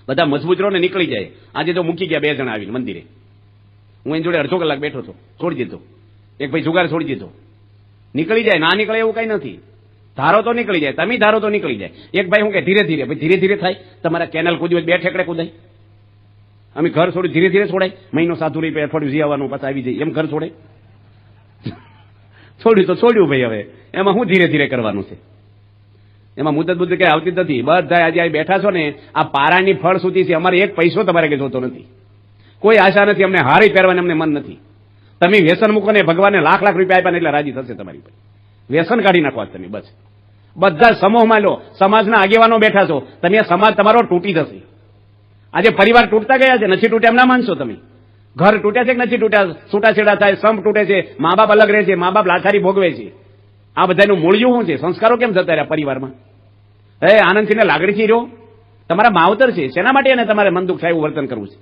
બધા મજબૂત રહો ને નીકળી જાય. આજે તો મૂકી ગયા 2 જણા આવીને મંદિરે, હું એની જોડે અડધો કલાક બેઠો હતો, છોડી દીધો. એક ભાઈ જુગાર છોડી દીધો. નીકળી જાય, ના નીકળે એવું કઈ નથી. ધારો તો નીકળી જાય, તમે ધારો તો નીકળી જાય. એક ભાઈ હું કે ધીરે ધીરે, ભાઈ ધીરે ધીરે થાય. તમારા કેનાલ કૂદી 2 ઠેકડે કૂદાય. અમે ઘર છોડ્યું, ધીરે ધીરે છોડાય. મહિનો 7 રૂપિયા અઠવાડિયું જીવવાનું પાછા આવી જાય, એમ ઘર છોડે? છોડ્યું તો છોડ્યું ભાઈ. હવે એમાં હું ધીરે ધીરે કરવાનું છે? એમાં મુદત બુદ્ધ કઈ આવતી નથી. બધા આજે બેઠા છો ને, આ પારાની ફળ સુધી છે. અમારે એક પૈસો તમારે કઈ જોતો નથી, કોઈ આશા નથી. અમને હારી પહેરવાની અમને મન નથી. તમે વ્યસન મૂકો ને, ભગવાનને લાખ લાખ રૂપિયા આપ્યા એટલે રાજી થશે તમારી પર. વ્યસન કાઢી નાખવા તમે બસ. બધા સમૂહમાં લો, સમાજના આગેવાનો બેઠા છો, તમે આ સમાજ તમારો તૂટી જશે. આજે પરિવાર તૂટતા ગયા છે, નથી તૂટ્યા એમ ના માનશો તમે. ઘર તૂટ્યા છે કે નથી તૂટ્યા? છૂટાછેડા થાય, સંપ તૂટે છે, મા બાપ અલગ રહે છે, મા બાપ લાચારી ભોગવે છે. આ બધાનું મૂળિયું શું છે? સંસ્કારો કેમ જતા રહ્યા પરિવારમાં? આનંદથી ને લાગણીથી રહ્યો. તમારા માવતર છે, શેના માટે એને તમારે મન દુઃખ થાય એવું વર્તન કરવું છે?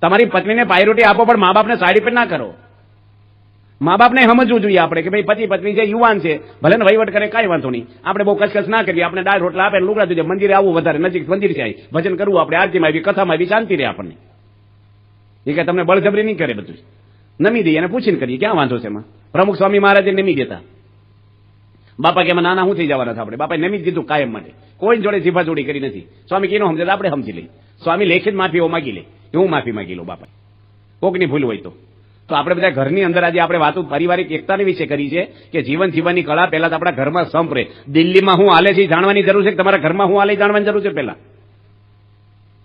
તમારી પત્નીને પ્રાયોરિટી આપો, પણ મા બાપને સાઈડ પર ના કરો. મા બાપને સમજવું જોઈએ આપણે કે ભાઈ પતિ પત્ની છે, યુવાન છે, ભલે ને વહીવટ કરે કાંઈ વાંધો નહીં. આપણે બહુ કચકચ ના કરીએ. આપણે દાળ રોટલા આપે, લુગડા જોઈએ, મંદિરે આવવું, વધારે નજીક મંદિર છે, ભજન કરવું, આપણે આરતીમાં આવી, કથામાં આવી, શાંતિ રહે આપણને. એ કે તમને બળજબરી નહીં કરે, બધું નમી દઈએ અને પૂછીને કરીએ, ક્યાં વાંધો છે એમાં? પ્રમુખ સ્વામી મહારાજે નમી દેતા. બાપા કે નાના હું થઈ જવાના હતા આપણે? બાપાએ નમી જ દીધું કાયમ માટે. કોઈ જોડે જીભાજોડી કરી નથી. સ્વામી કેનો સમજે આપણે સમજી લઈએ. સ્વામી લેખિત માફી માગી લે, હું માફી માગી લઉં બાપા, કોકની ભૂલ હોય તો. તો આપણે બધા ઘરની અંદર આજે આપણે વાતો પારિવારિક એકતાની વિશે કરી છે કે જીવન જીવવાની કળા પહેલા તો આપણા ઘરમાં સંપ રહે. દિલ્હીમાં હું હાલે છે જાણવાની જરૂર છે કે તમારા ઘરમાં હું હાલે જાણવાની જરૂર છે? પહેલા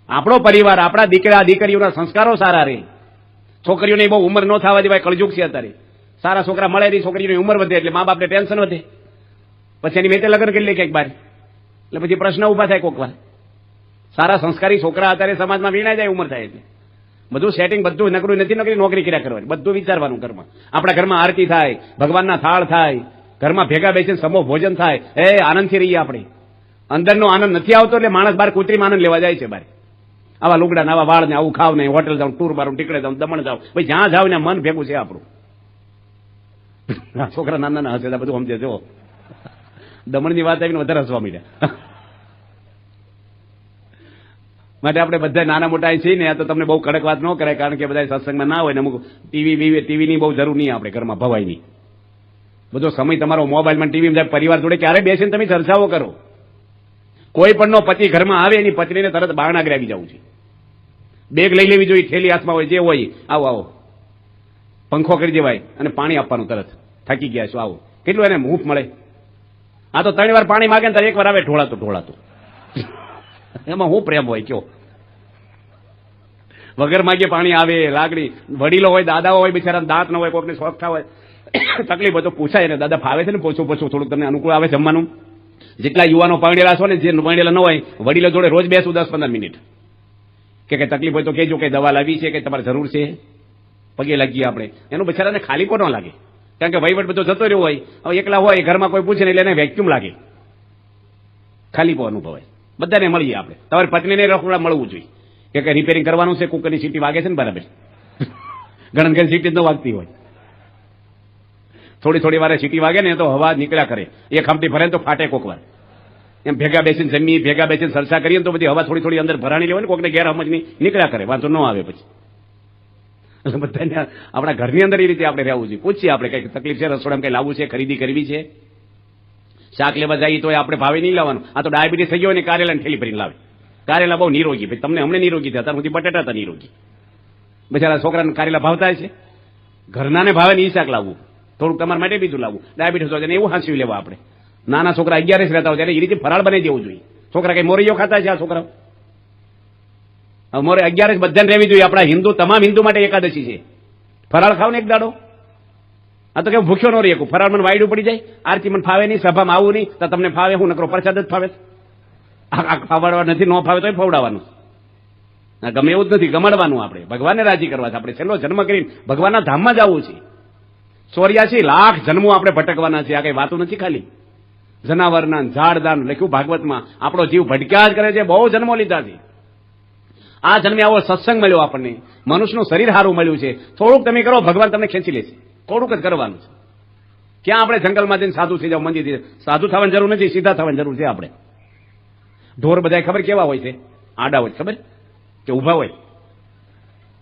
આપણો પરિવાર, આપણા દીકરા દીકરીઓના સંસ્કારો સારા રહે. છોકરીઓની બહુ ઉંમર ન થવા દેવાય, કળજુગ છે અત્યારે. સારા છોકરા મળે નહીં, છોકરીઓની ઉંમર વધે એટલે મા બાપને ટેન્શન વધે. પછી એની મેતે લગ્ન કરી લે ક્યાંક બાર, એટલે પછી પ્રશ્ન ઉભા થાય કોક વાર. સારા સંસ્કારી છોકરા અત્યારે સમાજમાં વીણાઈ જાય ઉંમર થાય એટલે. બધું સેટિંગ, બધું નકરું નથી, નોકરી કર્યા કરવાની, બધું વિચારવાનું ઘરમાં. આપણા ઘરમાં આરતી થાય, ભગવાનના થાળ થાય, ઘરમાં ભેગા બેસીને સમૂહ ભોજન થાય, આનંદથી રહીએ આપણે. અંદરનો આનંદ નથી આવતો એટલે માણસ બહાર કૃત્રિમ આનંદ લેવા જાય છે. બહાર આવા લુગડા, આવા વાળ ને આવું ખાવ ને, હોટેલ જાવ, ટૂર મારું, ટીકડે જાવ, દમણ જાવ, ભાઈ જ્યાં જાવ ને મન ભેગું છે આપણું. છોકરા નાના ના હશે બધું સમજે. જો દમણની વાત આવીને વધારે હસવા માંડ્યા. માટે આપણે બધા નાના મોટા છીએ ને, આ તો તમને બહુ કડક વાત ન કરાય, કારણ કે બધા સત્સંગમાં ના હોય ને. અમુક ટીવીની બહુ જરૂર નહીં આપણે ઘરમાં, ભવાઈની. બધો સમય તમારો મોબાઈલમાં, ટીવીમાં, પરિવાર જોડે ક્યારે બેસીને તમે ચર્ચાઓ કરો. કોઈ પણનો પતિ ઘરમાં આવે, એની પત્નીને તરત બારણા આગળ આવી જવું છે. બેગ લઈ લેવી જોઈએ, થેલી હાથમાં હોય, જે હોય આવો આવો પંખો કરી દેવાય અને પાણી આપવાનું તરત. થાકી ગયા છો આવો. કેટલું એને હૂંફ મળે. આ તો 3 વાર પાણી માગે ને ત્યારે 1 વાર આવે ઢોળાતું. એમાં હું પ્રેમ હોય કયો? વગર માગે પાણી આવે, લાગણી. વડીલો હોય, દાદાઓ હોય, બિચારા દાંત ન હોય, કોઈકને શોખ થાય હોય, તકલીફ હોય તો પૂછાય ને, દાદા ફાવે છે ને પોછું થોડુંક તમને અનુકૂળ આવે જમવાનું? જેટલા યુવાનો પરણેલા છો ને, જે પરણેલા ન હોય, વડીલો જોડે રોજ બેસું 10-15 મિનિટ કે કઈ તકલીફ હોય તો કહેજો, કે દવા લાવી છે, કે તમારે જરૂર છે, પગે લાગીએ આપણે. એનું બિચારાને ખાલી પણ ન લાગે, કારણ કે વહીવટ બધો જતો રહ્યો હોય. હવે એકલા હોય, ઘરમાં કોઈ પૂછે ને એટલે એને વેક્યુમ લાગે, ખાલી પણ અનુભવાય. બધાને મળીએ આપણે. તમારી પત્નીને રખોડા મળવું જોઈએ કે કઈ રિપેરિંગ કરવાનું છે, કુકરની સીટી વાગે છે ને બરાબર, ઘણી સીટી જ ન વાગતી હોય. થોડી વારે સીટી વાગે ને તો હવા નીકળ્યા કરે, એક હમટી ભરે તો ફાટે કોક વાર. એમ ભેગા બેસીને જમીએ, ભેગા બેસીને ચર્ચા કરીએ તો બધી હવા થોડી અંદર ભરાણી લેવાય ને, કોકને ગેરસમજની નીકળ્યા કરે, વાંધો ન આવે પછી. એટલે બધાને આપણા ઘરની અંદર એ રીતે આપણે રહેવું જોઈએ. પૂછીએ આપણે કઈ તકલીફ છે, રસોડામાં કઈ લાવવું છે, ખરીદી કરવી છે, શાક લેવા જઈએ તો આપણે ભાવે નહીં લાવવાનું. આ તો ડાયાબિટીસ થઈ ગયો ને કારેલાની થેલી ભરીને લાવે. કારેલા બહુ નિરોગી, ભાઈ તમને હમણાં નિરોગી થયા, અત્યાર સુધી બટાટા હતા નિરોગી. બિચારા છોકરાને કારેલા ભાવતા છે, ઘરનાને ભાવે ને ઈ શાક લાવવું, થોડુંક તમારા માટે બીજું લાવવું. ડાયાબિટીસ હોય એવું હાંસવી લેવા આપણે. નાના છોકરા 11 રહેતા હોય ત્યારે એ રીતે ફરાળ બનાવી દેવું જોઈએ. છોકરા કઈ મોરૈયો ખાતા છે આ છોકરા? મોરે 11 બધાને રહેવી જોઈએ. આપણા હિન્દુ, તમામ હિન્દુ માટે એકાદશી છે. ફરાળ ખાવ ને એક દાડો. આ તો કેવું ભૂખ્યો ન રહી શકું. ફરાળ મને વાયડું પડી જાય, આરતી મને ફાવે નહીં, સભામાં આવું નહીં, તો તમને ફાવે હું નકરો પ્રસાદ જ ફાવે. આ ફાવડવા નથી, ન ફાવે તો ફવડાવવાનું. ગમે એવું જ નથી, ગમાડવાનું. આપણે ભગવાનને રાજી કરવા છે. આપણે છેલ્લો જન્મ કરીને ભગવાનના ધામમાં જવું છે. 84 લાખ જન્મો આપણે ભટકવાના છે. આ કઈ વાતો નથી ખાલી. જનાવરના, ઝાડદાન લખ્યું ભાગવતમાં. આપણો જીવ ભટક્યા જ કરે છે, બહુ જન્મો લીધા છે. આ જન્મે આવો સત્સંગ મળ્યો આપણને, મનુષ્યનું શરીર સારું મળ્યું છે. થોડુંક તમે કરો, ભગવાન તમને ખેંચી લેશે. થોડુંક જ કરવાનું છે. ક્યાં આપણે જંગલમાં જઈને સાધુ થઈ જાવ, મંદિર સાધુ થવાની જરૂર નથી, સીધા થવાની જરૂર છે. આપણે ઢોર બધા ખબર કેવા હોય છે? આડા હોય, ખબર કે ઉભા હોય?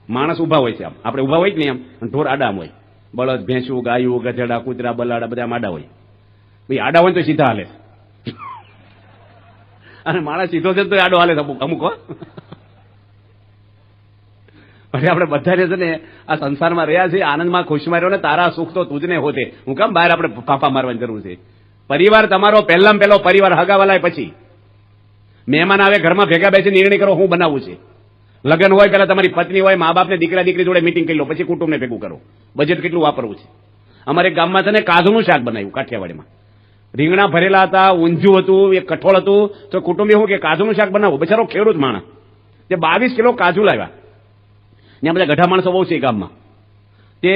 માણસ ઉભા હોય છે, આપણે ઉભા હોય જ નહીં આમ, ઢોર આડા હોય. બળદ, ભેંસું, ગાયું, ગધેડા, કૂતરા, બલાડા બધા આડા હોય. ભાઈ આડા હોય તો સીધા હાલે, અને માણસ સીધો છે તો આડો હાલે અમુક. આપણે બધા છે ને આ સંસારમાં રહ્યા છે, આનંદમાં ખુશમાં રહ્યો ને, તારા સુખ તો તુજને હોતે. હું કામ બહાર આપણે ફાંફા મારવાની જરૂર છે? પરિવાર તમારો પહેલામાં પહેલો પરિવાર, હગાવાલાય પછી. મહેમાન આવે ઘરમાં, ભેગા બેસી નિર્ણય કરો શું બનાવવું છે. લગ્ન હોય પહેલા તમારી પત્ની હોય, મા બાપને, દીકરા દીકરી જોડે મીટિંગ કરી લો, પછી કુટુંબને ભેગું કરો. બજેટ કેટલું વાપરવું છે. અમારે ગામમાં છે ને કાજુનું શાક બનાવ્યું કાઠિયાવાડીમાં. રીંગણા ભરેલા હતા, ઊંધિયું હતું, એક કઠોળ હતું, તો કુટુંબી શું કે કાજુનું શાક બનાવો. બચારો ખેડૂત માણસ, તે 22 કિલો કાજુ લાવ્યા. ત્યાં બધા ગઢા માણસો બહુ છે ગામમાં. તે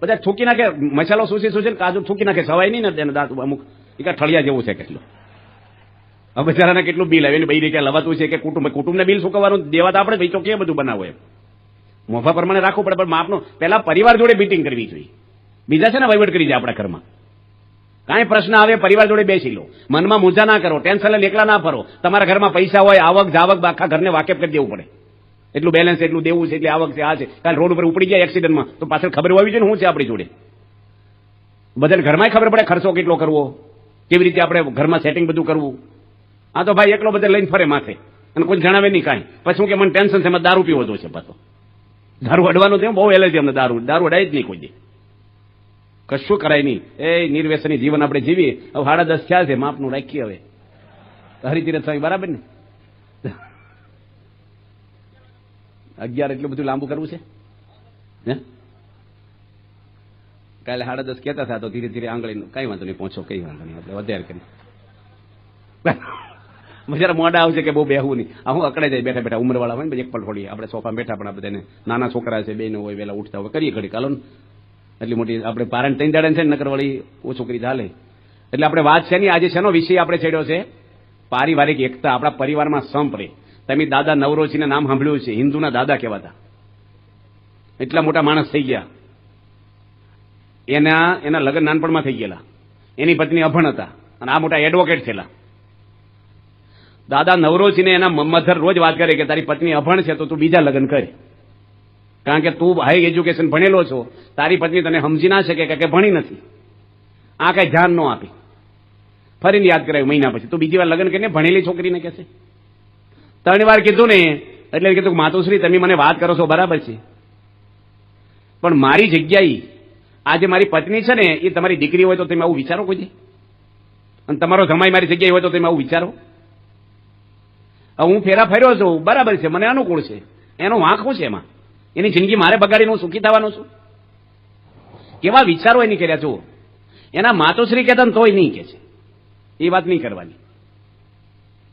બધા થૂકી નાખે, મસાલો સૂસી કાજુ થૂકી નાખે, સવાય નહીં ને તેને દાંત અમુક એકા ઠળિયા જેવું છે કેટલું. હવે બિચારાને કેટલું બિલ આવે, બે રીતે લવાતું છે કે કુટુંબને બિલ શું કરવાનું? દેવા તો આપણે ભાઈ તો કે બધું બનાવો એમ મોફા પ્રમાણે રાખવું પડે. પણ માપનું પહેલા પરિવાર જોડે મીટિંગ કરવી જોઈએ. બીજા છે ને વહીવટ કરી જાય આપણા ઘરમાં. કાંઈ પ્રશ્ન આવે પરિવાર જોડે બેસી લો, મનમાં મૂંઝા ના કરો, ટેન્શન લઈને એકલા ના ફરો. તમારા ઘરમાં પૈસા હોય, આવક જાવક, આખા ઘરને વાકેફ કરી દેવું પડે. એટલું બેલેન્સ, એટલું દેવું છે, એટલી આવક છે, આ છે. કાલ રોડ ઉપર ઉપડી જાય એક્સિડન્ટમાં તો પાછળ ખબર હોવી જોઈએ ને શું છે આપણી જોડે. બધાને ઘરમાં ખબર પડે ખર્ચો કેટલો કરવો, કેવી રીતે આપણે ઘરમાં સેટિંગ બધું કરવું. આ તો ભાઈ એકલો બધા લઈને ફરે માથે અને કોઈ જણાવે નહીં કાંઈ. પછી કે મને ટેન્શન છે, એમાં દારૂ પીવો છે. પાછો દારૂ અડવાનું થયું, બહુ એલર્જી અમને દારૂ અડાય જ નહીં કોઈ દે, કશું કરાય નહીં. એ નિર્વ્યસની જીવન આપણે જીવીએ. હવે 10:30 થયા છે, માપનું રાખીએ. હવે હરિતીરથ સ્વામી બરાબર ને 11 એટલું બધું લાંબુ કરવું છે હે? કાલે 10:30 કહેતા હતા તો ધીરે ધીરે આંગળીનું કઈ વાંધો નહીં, પહોંચો, કઈ વાંધો નહીં, આપણે વધારે કરી જરા મોડા આવશે કે બહુ બેહવું નહીં. આ હું અકડાઈ જાય બેઠા બેઠા ઉંમરવાળા હોય ને, એક પલ થોડી આપણે સોફા બેઠા, પણ આપણે નાના છોકરા છે, બેનો હોય, વહેલા ઉઠતા હોય, કરીએ ઘડી કાલો ને. એટલી મોટી આપણે પારણ 3 દાડા છે ને, નકર વળી ઓછું કરી ચાલે. એટલે આપણે વાત છે ને આજે શેનો વિષય આપણે છેડ્યો છે? પારિવારિક એકતા, આપણા પરિવારમાં સંપ રહે. તમે દાદા નવરોજીને નામ સાંભળ્યું છે, હિન્દુના દાદા કહેવાતા. એટલા મોટા માણસ થઈ ગયા. એના લગ્ન નાનપણમાં થઈ ગયેલા. એની પત્ની અભણ હતા અને આ મોટા એડવોકેટ થયેલા. દાદા નવરોજીને એના મધર રોજ વાત કરે કે તારી પત્ની અભણ છે તો તું બીજા લગ્ન કરે, કારણ કે તું હાઈ એજ્યુકેશન ભણેલો છો, તારી પત્ની તને સમજી ના શકે કે ભણી નથી. આ કઈ ધ્યાન ન આપી. ફરીને યાદ કરાયું મહિના પછી, તું બીજી વાર લગ્ન કરીને ભણેલી છોકરીને કહેશે. 3 વાર કીધું ને એટલે કીધું માતુશ્રી તમે મને વાત કરો છો બરાબર છે, પણ મારી જગ્યાએ આજે મારી પત્ની છે ને એ તમારી દીકરી હોય તો તમે આવું વિચારો કોઈ, અને તમારો જમાઈ મારી જગ્યાએ હોય તો તમે આવું વિચારો? હું ફેરા ફર્યો છું બરાબર છે, મને અનુકૂળ છે, એનો વાંક શું છે એમાં? એની જિંદગી મારે બગાડીને હું સુખી થવાનો છું? કેવા વિચારો એની કર્યા છો? એના માતુશ્રી કહેતા ને તોય નહીં કે છે, એ વાત નહીં કરવાની.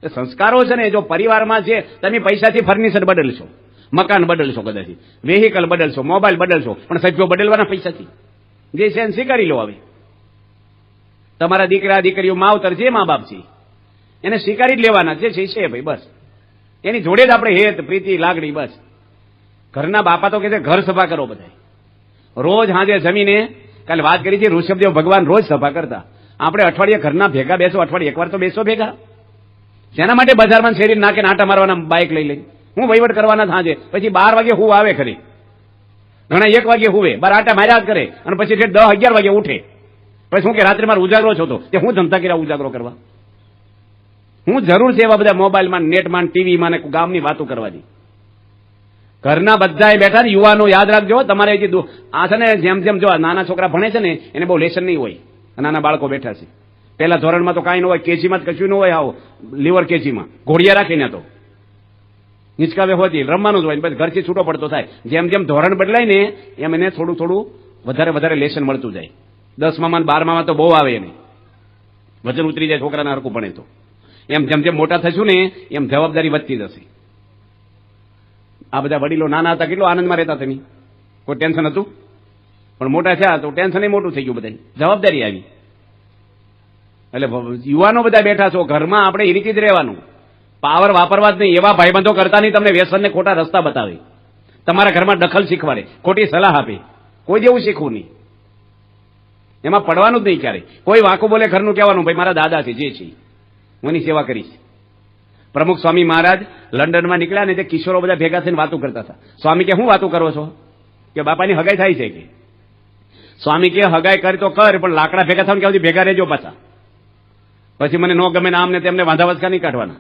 સંસ્કારો છે ને જો પરિવારમાં છે, તમે પૈસાથી ફર્નિચર બદલશો, મકાન બદલશો, કદાચ વેહિકલ બદલશો, મોબાઈલ બદલશો, પણ સભ્યો બદલવાના પૈસાથી. જે છે એને સ્વીકારી લો. હવે તમારા દીકરા દીકરીઓ માવતર જે મા બાપ છે એને સ્વીકારી જ લેવાના. જે છે ભાઈ બસ એની જોડે જ આપણે હેત પ્રીતિ લાગણી બસ. ઘરના બાપા તો કે છે ઘર સભા કરો બધા રોજ. હાજે જમીને કાલે વાત કરી છે ઋષભદેવ ભગવાન રોજ સભા કરતા. આપણે અઠવાડિયે ઘરના ભેગા બેસો, અઠવાડિયે એકવાર તો બેસો ભેગા. જેના માટે બજારમાં શેરી નાખીને આટા મારવાના બાઇક લઈ લઈ હું વહીવટ કરવાના સાંજે. પછી 12 વાગે હું આવે ખરી, ઘણા 1 વાગે હુવે, 12 આટા માર્યા જ કરે, અને પછી 10-11 વાગે ઉઠે. પછી શું કે રાત્રે મારે ઉજાગરો છો તો તે હું ધંધા કર્યા ઉજાગરો કરવા? હું જરૂર છે એવા બધા મોબાઈલમાં, નેટમાં, ટીવીમાં ને ગામની વાતો કરવાની? ઘરના બધા બેઠા ને યુવાનો યાદ રાખજો, તમારે આ છે ને જેમ જેમ જો નાના છોકરા ભણે છે ને એને બહુ લેસન નહીં હોય. નાના બાળકો બેઠા છે, પહેલા ધોરણમાં તો કાંઈ ન હોય, કેજીમાં કશું ન હોય, આવો લીવર કેજીમાં ઘોડિયા રાખીને તો હિંચકાવે હોતી રમવાનું જ હોય, પછી ઘરથી છૂટો પડતો થાય. જેમ જેમ ધોરણ બદલાય ને એમ એને થોડું થોડું વધારે લેસન મળતું જાય. 10માં 12માં તો બહુ આવે એને, વજન ઉતરી જાય છોકરાના હરકું ભણે તો. એમ જેમ જેમ મોટા થશું ને એમ જવાબદારી વધતી જશે. આ બધા વડીલો નાના હતા કેટલો આનંદમાં રહેતા તમે, કોઈ ટેન્શન હતું, પણ મોટા થયા તો ટેન્શન મોટું થઈ ગયું, બધા જવાબદારી આવી. એટલે યુવાનો બધા બેઠા છો ઘરમાં, આપણે એ રીતે જ રહેવાનું. પાવર વાપરવા જ નહીં. એવા ભાઈબંધો કરતા નહીં તમને વ્યસનને ખોટા રસ્તા બતાવે, તમારા ઘરમાં દખલ શીખવાડે, ખોટી સલાહ આપે. કોઈ જેવું શીખવું નહીં, એમાં પડવાનું જ નહીં ક્યારે. કોઈ વાંકો બોલે ઘરનું કહેવાનું ભાઈ મારા દાદા છે જે છે હું એની સેવા કરીશ. પ્રમુખ સ્વામી મહારાજ લંડનમાં નીકળ્યા ને તે કિશોરો બધા ભેગા થઈને વાતો કરતા હતા. સ્વામી કે હું વાતો કરો છો? કે બાપાની હગાઈ થાય છે. કે સ્વામી કે હગાઈ કરી તો કર, પણ લાકડા ભેગા થઈને ક્યાં ભેગા રહેજો પાછા, પછી મને ન ગમે ને આમને તેમને વાંધા વચકા નહીં કાઢવાના.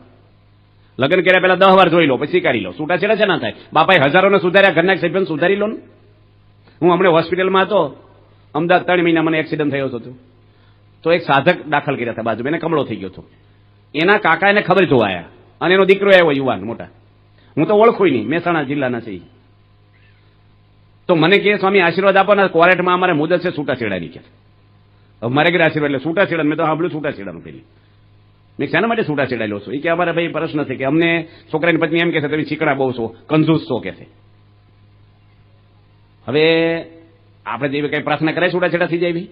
લગ્ન કર્યા પહેલા 10 વાર જોઈ લો, પછી સ્વીકારી લો. છૂટાછેડા છે ના થાય. બાપાએ હજારોને સુધાર્યા, ઘરના સભ્યોને સુધારી લો ને. હું હમણાં હોસ્પિટલમાં હતો અમદાવાદ, 3 મહિના મને એક્સિડન્ટ થયો હતો તો એક સાધક દાખલ કર્યા હતા બાજુ, એને કમળો થઈ ગયો હતો. એના કાકા એને ખબર જોવાયા અને એનો દીકરો આવ્યો યુવાન મોટા, હું તો ઓળખું નહીં, મહેસાણા જિલ્લાના છે. તો મને કહે સ્વામી આશીર્વાદ આપો ને, કોર્ટમાં અમારે મુદત છે છૂટાછેડાની. કે હવે મારે ઘરે આશીર્વાદ એટલે છૂટાછેડા, મેં તો સાંભળ્યું છૂટાછેડાનું પેલી. મેં શાના માટે છૂટાછેડા લો છો? એ કે અમારે ભાઈ પ્રશ્ન છે કે અમને છોકરાની પત્ની એમ કે છે તમે ચીકણા બહુ છો, કંજૂસ છો કે છે. હવે આપણે જેવી કઈ પ્રાર્થના કરાય છૂટાછેડા થઈ જાય?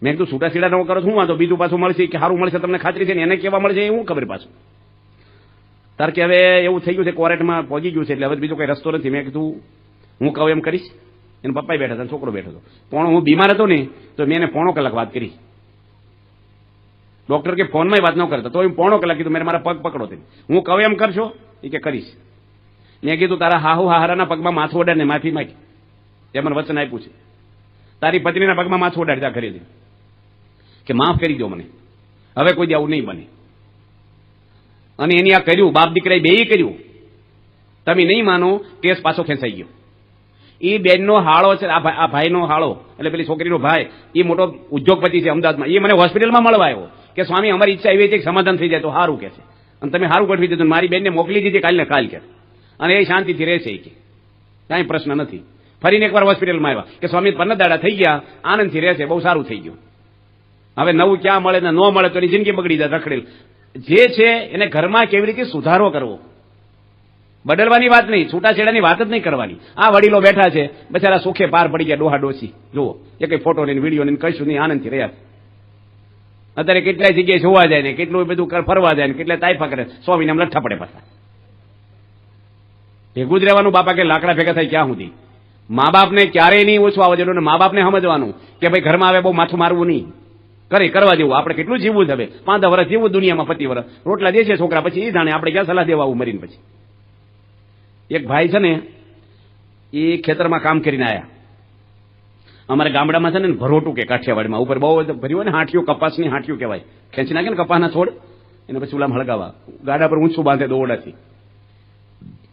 મેં કીધું છૂટાછેડા ન કરો શું વાંધો, બીજું પાછું મળશે કે સારું મળશે તમને ખાતરી છે ને, એને કેવા મળશે એવું ખબર પાછું. તાર કે હવે એવું થઈ ગયું છે, કોર્ટમાં પહોંચી ગયું છે એટલે હવે બીજો કઈ રસ્તો નથી. મેં કીધું હું કહું એમ કરીશ. એને પપ્પા બેઠા હતા, છોકરો બેઠો હતો. પણ હું બીમાર હતો ને તો મેં એને 1.5 કલાક વાત કરી. ડોક્ટર કે ફોનમાં વાત ન કરતા તો એમ 1.5 કલાક કીધું મેં મારા પગ પકડો તે, હું કહું એમ કરશો? એ કે કરીશ. મેં કીધું તારા હાહુ હાહરાના પગમાં માથું ઓડાડને માફી માંગી, તે મને વચન આપ્યું છે. તારી પત્નીના પગમાં માથું ઓડાડતા કરી દે કે માફ કરી દો મને, હવે કોઈ દી આવું નહીં બને. અને એની આ કર્યું, બાપ દીકરાએ બેય કર્યું. તમે નહીં માનો, કેસ પાછો ખેંચાઈ ગયો. એ બેનનો હાળો છે, આ ભાઈનો હાળો એટલે પેલી છોકરીનો ભાઈ, એ મોટો ઉદ્યોગપતિ છે અમદાવાદમાં. એ મને હોસ્પિટલમાં મળવા આવ્યો કે સ્વામી અમારી ઈચ્છા એવી છે કે સમાધાન થઈ જાય તો સારું કે છે, અને તમે સારું ગોઠવી દીધું. મારી બેનને મોકલી દીધી કાલને કાલ કે, અને એ શાંતિથી રહેશે કે કાંઈ પ્રશ્ન નથી. ફરીને એકવાર હોસ્પિટલમાં આવ્યા કે સ્વામી 15 દાડા થઈ ગયા, આનંદથી રહેશે, બહુ સારું થઈ ગયું. હવે નવું ક્યાં મળે ને ન મળે તો એની જિંદગી બગડી જાય રખડેલ. જે છે એને ઘરમાં કેવી રીતે સુધારો કરવો, બદલવાની વાત નહીં, છૂટાછેડાની વાત જ નહીં કરવાની. આ વડીલો બેઠા છે બચારા સુખે પાર પડી ગયા, ડોહા ડોસી જુઓ, એ કઈ ફોટો ને વિડીયો ને કશું નહીં, આનંદથી રહ્યા. અત્યારે કેટલાય જગ્યાએ જોવા જાય ને કેટલું બધું ફરવા જાય ને કેટલાય તાઇફા કરે, સ્વામીને આમ લઠ્ઠા પડે પાછા. ભેગું જ રહેવાનું. બાપા કે લાકડા ભેગા થાય ક્યાં સુધી? મા બાપને ક્યારેય નહીં ઓછું આવવા દેવાનું, મા બાપને સમજવાનું કે ભાઈ ઘરમાં આવે બહુ માથું મારવું નહીં, કરવા જેવું. આપણે કેટલું જીવવું જ, હવે 5 વર્ષ જીવવું દુનિયામાં, 25 વર્ષ રોટલા દે છે છોકરા, પછી એ જાણે આપણે ક્યાં સલાહ દેવા આવું મરીને. પછી એક ભાઈ છે ને એ ખેતરમાં કામ કરીને આવ્યા. અમારે ગામડામાં છે ને ભરોટું કે કાઠિયાવાડમાં ઉપર બહુ ભર્યું હોય ને, હાંઠિયું, કપાસની હાંઠિયું કહેવાય, ખેંચી નાખે ને કપાસના છોડ, એને પછી ઉલામ હળગાવા, ગાડા પર ઊંચું બાંધે દોરડાથી.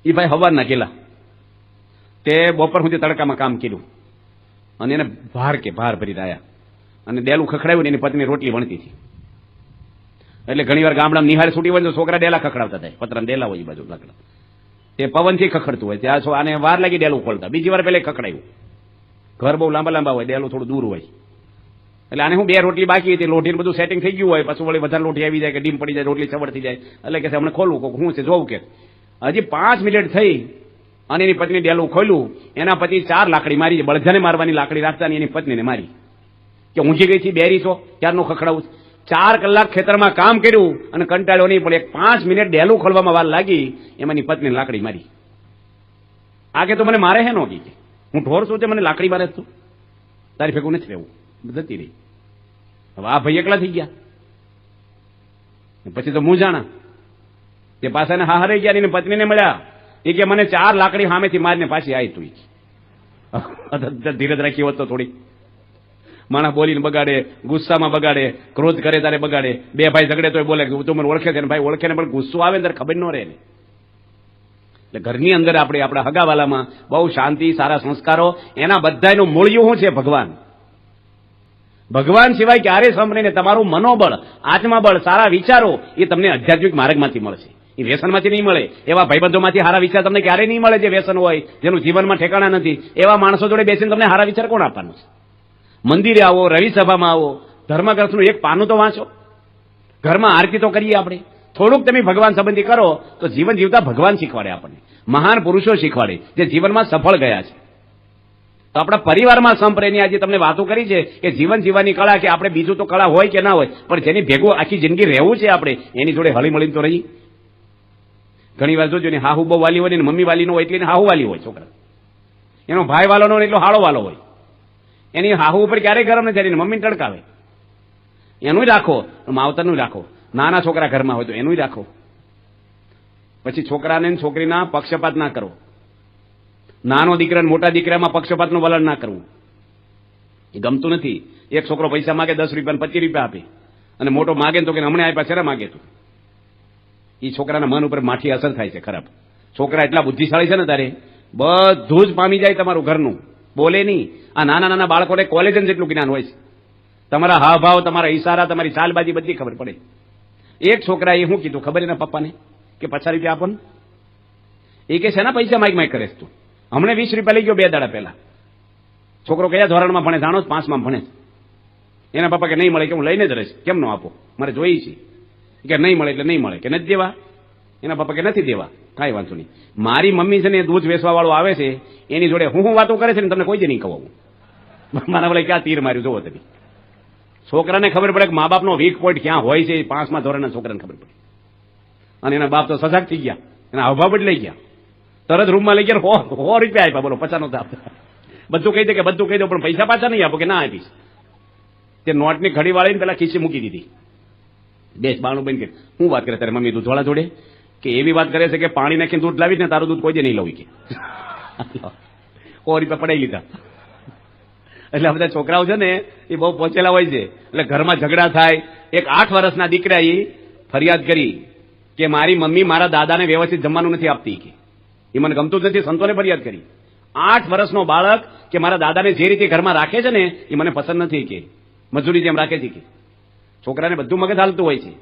એ ભાઈ હવારના ગયેલા, તે બપોર સુધી તડકામાં કામ કર્યું અને એને ભાર ભરી આવ્યા અને ડેલું ખખડાવ્યું ને એની પત્ની રોટલી વણતી હતી. એટલે ઘણી વાર ગામડામાં નિહાળ છૂટી હોય તો છોકરા ડેલા ખખડાવતા થાય, પતરા ડેલા હોય એ બાજુ લાકડા, તે પવનથી ખખડતું હોય, ત્યાં આને વાર લાગી ડેલું ખોલતા, બીજી વાર પેલા ખખડાયું. ઘર બહુ લાંબા હોય, ડેલું થોડું દૂર હોય, એટલે આને હું 2 રોટલી બાકી હતી, લોટીને બધું સેટિંગ થઈ ગયું હોય, પછી વળી વધારે લોટી આવી જાય કે ડીમ પડી જાય, રોટલી સવડ થઈ જાય, એટલે કે હમણાં ખોલવું હું છે જોવું કે હજી 5 મિનિટ થઈ અને એની પત્ની ડેલું ખોલ્યું, એના પતિ 4 લાકડી મારી, બળજાને મારવાની લાકડી રાખતા ને એની પત્નીને મારી કે ઊંઘી ગઈ છે, બેરી છો ક્યારનું ખખડાવું. 4 કલાક ખેતરમાં કામ કર્યું અને કંટાળ્યો નહીં, પણ 5 મિનિટ ડેલું ખોલવામાં વાર લાગી, એમાંની પત્નીને લાકડી મારી. આગે તો મને મારે હે નો કે હું ઢોર છું તે મને લાકડી મારે તું, તારી ભેગું નથી રહેવું, જતી રહી. હવે આ ભાઈ એકલા થઈ ગયા, પછી તો મૂંઝાણા, તે પાછાને હારે ગયા ને પત્નીને મળ્યા, એ કે મને 4 લાકડી સામેથી મારીને પાછી આવી તું. ધીરજ રાખી હોત તો થોડી, માણસ બોલીને બગાડે, ગુસ્સામાં બગાડે, ક્રોધ કરે તારે બગાડે, 2 ભાઈ ઝઘડે તો બોલે કે તું મને ઓળખે છે ને ભાઈ ઓળખે ને, પણ ગુસ્સો આવે ને ત્યારે ખબર ન રહે ને. એટલે ઘરની અંદર આપણે આપણા હગાવાલામાં બહુ શાંતિ, સારા સંસ્કારો, એના બધાનું મૂળિયું શું છે? ભગવાન. ભગવાન સિવાય ક્યારેય સંભળીને તમારું મનોબળ, આત્માબળ, સારા વિચારો એ તમને આધ્યાત્મિક માર્ગમાંથી મળશે, એ વ્યસનમાંથી નહીં મળે. એવા ભાઈબંધોમાંથી સારા વિચાર તમને ક્યારેય નહીં મળે જે વ્યસન હોય, જેનું જીવનમાં ઠેકાણા નથી. એવા માણસો જોડે બેસીને તમને સારા વિચાર કોણ આપવાનું છે? મંદિરે આવો, રવિસભામાં આવો, ધર્મગ્રંથનું એક પાનું તો વાંચો, ઘરમાં આરતી તો કરીએ આપણે, થોડુંક તમે ભગવાન સંબંધી કરો તો જીવન જીવતા ભગવાન શીખવાડે આપણને, મહાન પુરુષો શીખવાડે જે જીવનમાં સફળ ગયા છે. તો આપણા પરિવારમાં સંપ્રેની આજે તમને વાતો કરી છે કે જીવન જીવવાની કળા, કે આપણે બીજું તો કળા હોય કે ના હોય, પણ જેની ભેગું આખી જિંદગી રહેવું છે આપણે, એની જોડે હળી મળીને તો રહી. ઘણી વાર જોજો ને હાહુ બહુ વાલી હોય ને મમ્મી વાલી નો હોય એટલે હાહુ વાલી હોય છોકરા, એનો ભાઈ વાલો નો એટલો હાળો વાલો હોય, એની હાહુ ઉપર ક્યારેય ગરમ નથી, એની મમ્મીને તડકાવે. એનું રાખો, માવતરનું રાખો, નાના છોકરા ઘરમાં હોય તો એનું રાખો. પછી છોકરાને છોકરીના પક્ષપાત ના કરો, નાનો દીકરા મોટા દીકરામાં પક્ષપાતનું વલણ ના કરવું, એ ગમતું નથી. એક છોકરો પૈસા માગે 10 રૂપિયા 25 રૂપિયા આપે, અને મોટો માગે તો કે હમણાં આપ્યા છે માગે તું, એ છોકરાના મન ઉપર માઠી અસર થાય છે ખરાબ. છોકરા એટલા બુદ્ધિશાળી છે ને તારે બધું જ પામી જાય તમારું ઘરનું, બોલે નહીં. આ નાના નાના બાળકોને કોલેજ જેટલું જ્ઞાન હોય છે, તમારા હાવભાવ, તમારા ઈશારા, તમારી ચાલબાજી બધી ખબર પડે. એક છોકરાએ શું કીધું ખબર એના પપ્પાને કે 50 રૂપિયા આપો ને, એ કે છે ને પૈસા માઇક કરે તું, હમણે 20 રૂપિયા લઈ ગયો 2 દાડા પહેલા. છોકરો કયા ધોરણમાં ભણે જાણો? 5માં ભણે. એના પપ્પા કે નહીં મળે, કે હું લઈને જ રહીશ, કેમ ન આપો, મારે જોઈ છે. કે નહીં મળે એટલે નહીં મળે, કે નથી દેવા. એના પપ્પા કે નથી દેવા, કાંઈ વાંધો નહીં. મારી મમ્મી છે ને દૂધ વેચવા વાળો આવે છે, એની જોડે હું વાતો કરે છે ને તમને કોઈ જ નહીં કહું. મારા વડે ક્યાં તીર માર્યું જોવો તમે. છોકરાને ખબર પડે કે મા બાપનો વીક પોઈન્ટ ક્યાં હોય છે, 5મા ધોરણના છોકરાને ખબર પડે. અને એના બાપ તો સજાગ થઈ ગયા, એના હાવભાવ બદલાઈ ગયા, તરત રૂમમાં લઈ ગયા, 100 રૂપિયા આપ્યા, બોલો 50 નતા આપતા. બધું કહી દે કે બધું કહી દો, પણ પૈસા પાછા નહીં આપો, કે ના આપીશ. તે નોટની ઘડી વાળીને પેલા ખીચી મૂકી દીધી. બેસ બાણું બંધ કરી, હું વાત કરે તારે મમ્મી દૂધવાળા જોડે, કે એવી વાત કરે છે કે પાણી નાખીને દૂધ લાવી ને તારું દૂધ કોઈ જ નહીં લઉં કે 100 રૂપિયા પડાઈ લીધા. એટલે આ બધા છોકરાઓ છે ને એ બહુ પહોંચેલા હોય છે, એટલે ઘરમાં ઝઘડા થાય. એક 8 વર્ષના દીકરાએ ફરિયાદ કરી કે મારી મમ્મી મારા દાદાને વ્યવસ્થિત જમવાનું નથી આપતી, કે એ મને ગમતું જ નથી. સંતોને ફરિયાદ કરી. 8 વર્ષનો બાળક કે મારા દાદાને જે રીતે ઘરમાં રાખે છે ને એ મને પસંદ નથી, કે મજૂરી જેમ રાખે છે. કે છોકરાને બધું મગજ હાલતું હોય છે.